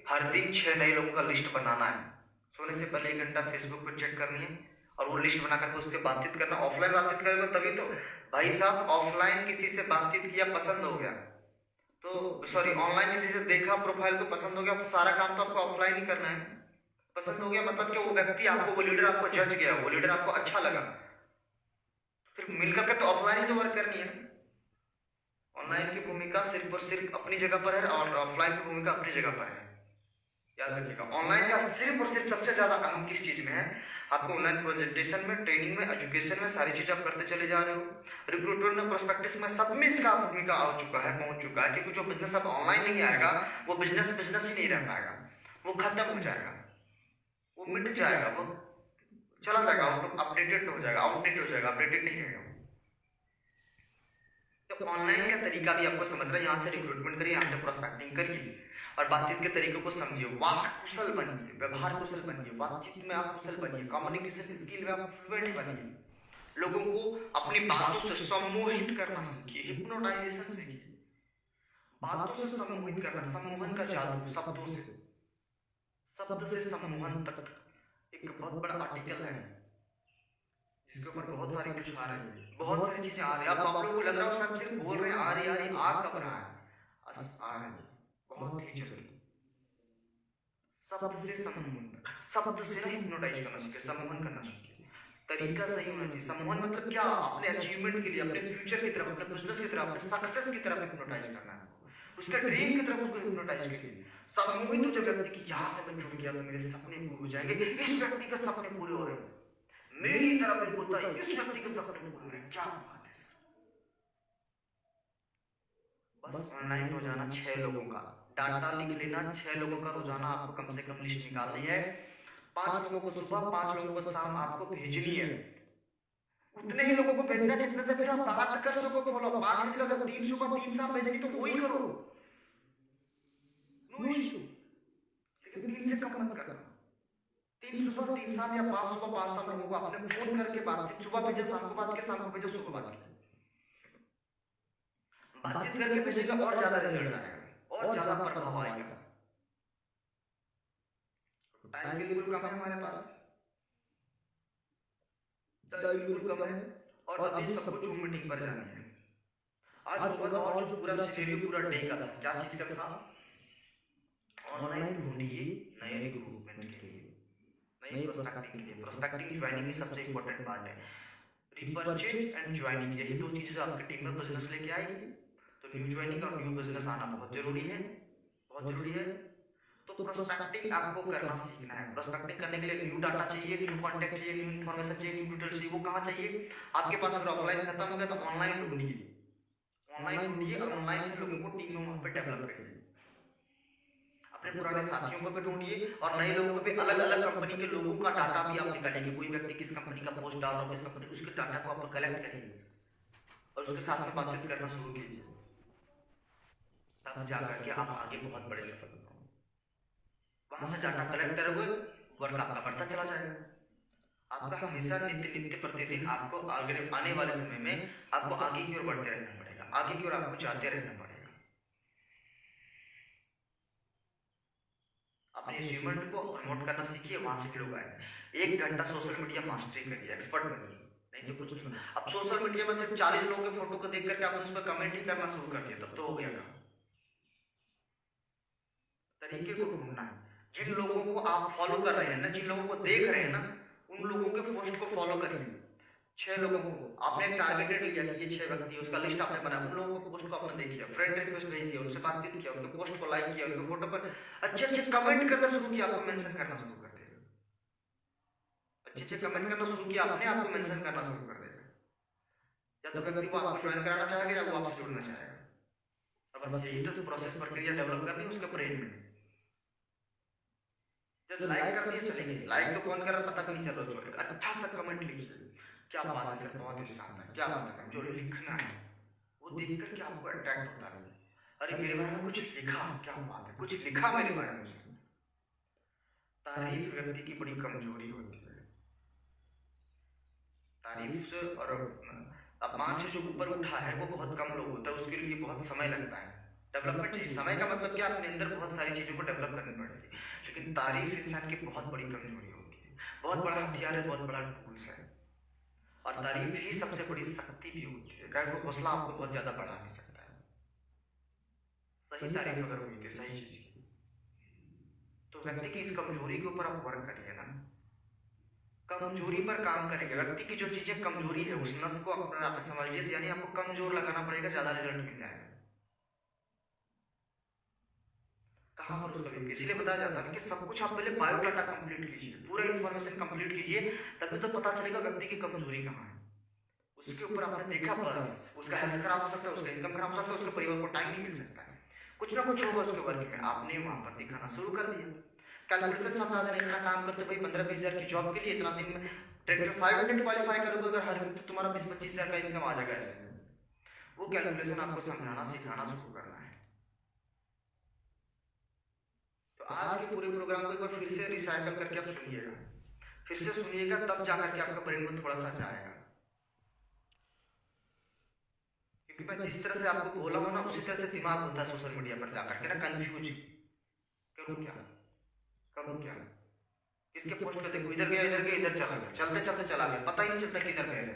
हर दिन 6 नए लोगों का लिस्ट बनाना है। सोने से पहले 1 घंटा फेसबुक पर चेक करनी है और वो लिस्ट बना करके उससे बातचीत करना। ऑफलाइन बातचीत करेगा तभी तो। भाई साहब ऑफलाइन किसी से बातचीत किया, पसंद हो गया तो, सॉरी ऑनलाइन किसी से देखा, प्रोफाइल को पसंद हो गया, तो सारा काम तो आपको ऑफलाइन ही करना है। पसंद हो गया मतलब क्या, वो व्यक्ति आपको, वो लीडर आपको जज गया, वो लीडर आपको अच्छा लगा, फिर मिलकर के तो ऑफलाइन ही तो वर्क करनी है। ऑनलाइन की भूमिका सिर्फ और सिर्फ अपनी जगह पर है और ऑफलाइन की भूमिका अपनी जगह पर है, याद रखिएगा। ऑनलाइन का सिर्फ और सिर्फ सबसे ज्यादा अहम किस चीज में है, आपको ऑनलाइन प्रेजेंटेशन में, ट्रेनिंग में, एजुकेशन में सारी चीजें आप करते चले जा रहे हो। रिक्रूटमेंट में, प्रोस्पेक्टिस में, सब में इसका भूमिका आ चुका है, पहुंच चुका है। क्योंकि जो बिजनेस अब ऑनलाइन नहीं आएगा वो बिजनेस बिजनेस ही नहीं रह पाएगा, वो खत्म हो जाएगा, वो मिट जाएगा, वो चला जाएगा, अपडेटेड हो जाएगा, आउटडेटेड हो जाएगा, अपडेटेड नहीं रहेगा। तो ऑनलाइन का तरीका भी आपको समझना है। यहाँ से रिक्रूटमेंट करिए, यहाँ से प्रोस्पेक्टिंग करिए और बातचीत के तरीकों को समझिए, वाक कुशल बनिए, व्यवहार कुशल बनिए, बातचीत में आप कुशल बनिए, कम्युनिकेशन स्किल में आप फ्लुएंट बनिए, लोगों को अपनी बातों से सम्मोहित करना सीखिए, हिप्नोटाइजेशन सीखिए, बातों से सम्मोहित करना, सम्मोहन का जादू, शब्दों से, शब्द से सम्मोहन तक एक बहुत बड़ा आर्टिकल है जिसके ऊपर बहुत सारी कुछ आ रही है, बहुत सारी चीजें आ रही है। अब आप लोगों को लग रहा है सब सिर्फ बोल रहे हैं, आ रही है, आ कब रहा है, आ रही है बहुत ही जल्दी। शब्द से सम्मोहन, शब्द से ना हिप्नोटाइज करना सीखे, सम्मोहन करना सीखे, तरीका सही होना चाहिए। सम्मोहन मतलब क्या, अपने अचीवमेंट के लिए, अपने फ्यूचर की तरफ, अपने बिजनेस की तरफ, अपने सक्सेस की तरफ हिप्नोटाइज करना है, उसके ड्रीम की तरफ उसको हिप्नोटाइज करिए। सम्मोहित हो जब व्यक्ति की यहाँ से मैं जुड़ गया तो मेरे सपने पूरे हो जाएंगे, इस व्यक्ति के सपने पूरे हो रहे हैं, मेरी तरफ भी होता है, इस व्यक्ति के सपने पूरे हो रहे हैं, क्या बात है। बस ऑनलाइन रोजाना 6 लोगों का डाटा लिख लेना, 6 लोगों का रोजाना आपको कम से कम लिस्ट निकालनी है। 5 लोगों को सुबह, 5 लोगों को शाम आपको भेजनी है। उतने ही लोगों को भेजना जितने से फिर आप बात कर सको। फॉलो 5 नहीं लगा, 3 सुबह 3 शाम भेजेंगे तो वही करो, नो इशू, लेकिन 3 से कम मत करना। 3 सुबह 3 शाम या 5 सुबह 5 शाम लोगों को आपने फोन करके बातचीत, सुबह भेजे शाम को बात के, शाम को भेजे सुबह बात की, बातचीत करके भेजेगा और ज्यादा रिजल्ट आएगा और ज्यादा प्रभाव आएगा। टाइम बिल्कुल कम है हमारे पास, टाइम बिल्कुल कम है और अभी सबको जूम मीटिंग पर जाना है। आज होगा और जो पूरा सिनेरियो पूरा डे का था, क्या चीज का था, ऑनलाइन ढूंढिए नए रिक्रूटमेंट के लिए, नई प्रोस्पेक्टिंग के लिए। प्रोस्पेक्टिंग ज्वाइनिंग ही सबसे इंपॉर्टेंट पार्ट है। रीपर्चेज एंड ज्वाइनिंग, यही दो चीजें आपकी टीम में बिजनेस लेके आएगी। तो न्यू ज्वाइनिंग और न्यू बिजनेस आना बहुत जरूरी है, बहुत जरूरी है। तो प्रोस्पेक्टिंग आपको करना सीखना है। प्रोस्पेक्टिंग करने के लिए न्यू डाटा चाहिए, न्यू कॉन्टेक्ट चाहिए, न्यू इन्फॉर्मेशन चाहिए, न्यू डिटेल चाहिए। वो कहाँ चाहिए? आपके पास अगर ऑफलाइन खत्म हो गया तो ऑनलाइन ढूंढिए, ऑनलाइन ढूंढिए और ऑनलाइन से लोगों को टीम में वहां पे डेवलप करिए। अपने पुराने साथियों को भी ढूंढिए और नए लोगों को भी। अलग अलग कंपनी के लोगों का डाटा भी आप निकालेंगे। कोई व्यक्ति किस कंपनी का पोस्ट डाल रहा है, किस कंपनी, उसके डाटा को आप कलेक्ट करेंगे और उसके साथ में बातचीत करना शुरू कीजिए। तब जाकर के आप आगे बहुत बड़े सफल होंगे। वहां से डाटा कलेक्ट करोगे, वर्क आपका बढ़ता चला जाएगा। आपका हमेशा नित्य नित्य प्रतिदिन आपको आने वाले समय में आपको आगे की ओर बढ़ते रहना पड़ेगा, आगे की ओर आपको जाते रहना पड़ेगा। अपने अचीवमेंट को प्रमोट करना सीखिए, वहां से लोग आए। 1 घंटा सोशल मीडिया मास्टरी करिए, एक्सपर्ट बनिए, नहीं तो कुछ नहीं। अब सोशल मीडिया में सिर्फ 40 लोगों के फोटो को देख करके आपने उस पर कमेंट ही करना शुरू कर दिया, तब तो हो गया काम। तरीके को ढूंढना है। जिन लोगों को आप फॉलो कर रहे हैं ना, जिन लोगों को देख रहे हैं ना, उन लोगों के पोस्ट को फॉलो करिए। 6 लोगों को आपने टारगेटेड लिया कि ये 6 व्यक्ति, उसका लिस्ट आपने बनाया, उन लोगों को पोस्ट को आपने देखिए, फ्रेंड रिक्वेस्ट भेज दिया, उनसे बातचीत किया, उनके पोस्ट को लाइक किया, उनके फोटो पर अच्छे अच्छे कमेंट करना शुरू किया, आपको मेंशन करना शुरू कर दिया। अच्छे अच्छे कमेंट करना शुरू किया, अपने आप को मेंशन करना शुरू कर देगा। या तो व्यक्ति को आपको ज्वाइन कराना चाहेगा या वो आपसे जुड़ना चाहेगा। और बस यही तो प्रोसेस प्रक्रिया डेवलप करनी है उसके ब्रेन में। जब लाइक कर दिए चलेंगे, लाइक तो कौन कर रहा पता भी नहीं चल रहा। अच्छा सा कमेंट लिखिए, क्या बात है सर, बहुत ही शानदार, क्या बात है, जो लिखना है वो देख करके आपको अट्रैक्ट होता है। अरे मेरे बारे में कुछ लिखा, क्या बात है, कुछ लिखा मेरे बारे में। तारीफ व्यक्ति की बड़ी कमजोरी होती है। तारीफ से और अपमान से जो ऊपर उठा है वो बहुत कम लोग होता है, उसके लिए बहुत समय लगता है। डेवलपमेंट चाहिए। समय का मतलब क्या, अपने अंदर बहुत सारी चीजों को डेवलप करनी पड़ती है। लेकिन तारीफ इंसान की बहुत बड़ी कमजोरी होती है, बहुत बड़ा हथियार है, बहुत बड़ा टूल्स है। और तारीफ ही सबसे बड़ी शक्ति भी होती है, क्या वो हौसला आपको बहुत ज्यादा बढ़ा भी सकता है। सही तारीफ अगर हुई थी सही चीज की, तो व्यक्ति की इस कमजोरी के ऊपर आप वर्क करिए ना, कमजोरी पर काम करेंगे। व्यक्ति की जो चीजें कमजोरी है उस नस को अपना समझिए, यानी आपको कमजोर लगाना पड़ेगा, ज्यादा रिजल्ट मिल जाएगा। कहां पर उसका इसलिए बताया जाता है कि सब कुछ आप पहले बायोडाटा कंप्लीट कीजिए, पूरा इंफॉर्मेशन कंप्लीट कीजिए, तभी तो पता चलेगा व्यक्ति की कमजोरी कहां है। उसके ऊपर आपने देखा, बस उसका हेल्थ खराब हो सकता है, उसका इनकम खराब हो सकता है, उसके परिवार को टाइम नहीं मिल सकता है, कुछ ना कुछ होगा उसके वर्क में। आपने वहां पर दिखाना शुरू कर दिया, कैलकुलेशन समझा देना, इतना काम करते भाई 15-20 हजार की जॉब के लिए इतना दिन में ट्रैक्टर 5 मिनट क्वालिफाई करोगे अगर हर वीक, तो तुम्हारा 20-25 हजार का इनकम आ जाएगा ऐसे। वो कैलकुलेशन आपको समझाना सिखाना शुरू करना है। तो आज के पूरे प्रोग्राम को एक बार फिर से रिसाइकल करके आप सुनिएगा, फिर से सुनिएगा, तब जाकर के आपका ब्रेन में थोड़ा सा जाएगा। क्योंकि मैं जिस तरह से आपको बोला हूं ना, उसी तरह से दिमाग होता है सोशल मीडिया पर जाकर के ना, कंफ्यूज, करूं क्या, करूं क्या, किसके पोस्ट पे देखो, इधर गया इधर गया, इधर चला गया, चलते चलते चला गया, पता ही नहीं चलता किधर गया।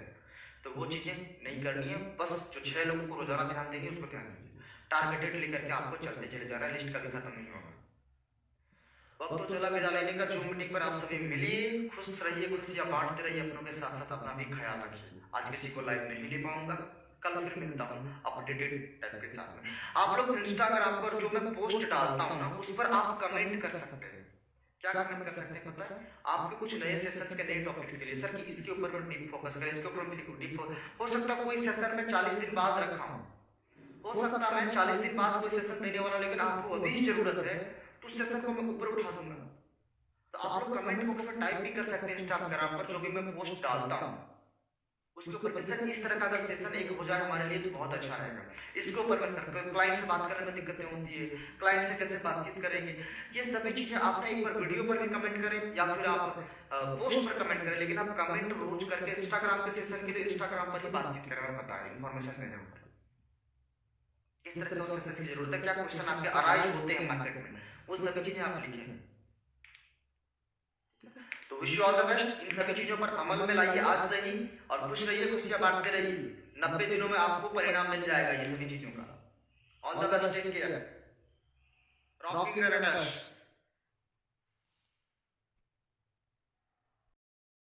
तो वो चीजें नहीं करनी है। बस जो 6 लोगों को रोजाना ध्यान देंगे उसको ध्यान दीजिए, टारगेटेड लेकर के आपको चलते चले जाना, लिस्ट कभी खत्म नहीं होगा। वक्त तो चला विदा लेने का। जूम मीटिंग पर आप सभी मिलिए, खुश रहिए, खुशियां बांटते रहिए, अपनों के साथ साथ अपना भी ख्याल रखिए। आज किसी को लाइव नहीं ले पाऊंगा, कल फिर मिलता हूँ अपडेटेड टाइप के साथ में। आप लोग इंस्टाग्राम पर जो मैं पोस्ट डालता हूँ ना, उस पर आप कमेंट कर सकते हैं। क्या कमेंट कर सकते हैं पता है? आपके कुछ नए सेशंस के नए टॉपिक्स के लिए, सर कि इसके ऊपर मैं डीप फोकस करें, इसके ऊपर डीप हो सकता है कोई सेशन में 40 दिन बाद रखा हूँ, हो सकता है मैं 40 दिन बाद कोई सेशन देने वाला, लेकिन आपको अभी जरूरत है तो उस सेशन को मैं ऊपर उठा दूंगा। तो आप लोग कमेंट बॉक्स में टाइप भी कर सकते हैं इंस्टाग्राम पर जो भी मैं पोस्ट डालता हूँ उसके ऊपर। सर इस तरह का अगर सेशन एक हो जाए हमारे लिए तो बहुत अच्छा रहेगा, इसके ऊपर मैं सर क्लाइंट से बात करने में दिक्कतें होती है, क्लाइंट से कैसे बातचीत करेंगे, ये सभी चीजें आपने एक बार वीडियो पर भी कमेंट करें या फिर आप पोस्ट पर कमेंट करें, लेकिन आप कमेंट रोज करके इंस्टाग्राम के सेशन के लिए इंस्टाग्राम पर ही बातचीत करें और बताएं इन्फॉर्मेशन देने ऊपर। इस तरह के सेशन की जरूरत है, क्या क्वेश्चन आपके अराइज होते हैं मार्केट में, वो सभी चीजें आप लिखें। तो wish you all the best. इन सभी चीजों पर अमल में लाइए आज से ही, और खुश रहिए, खुशियां बांटते रहिए। 90 दिनों में आपको परिणाम मिल जाएगा ये सभी चीजों का। All the best, take care, rocking रेनेस।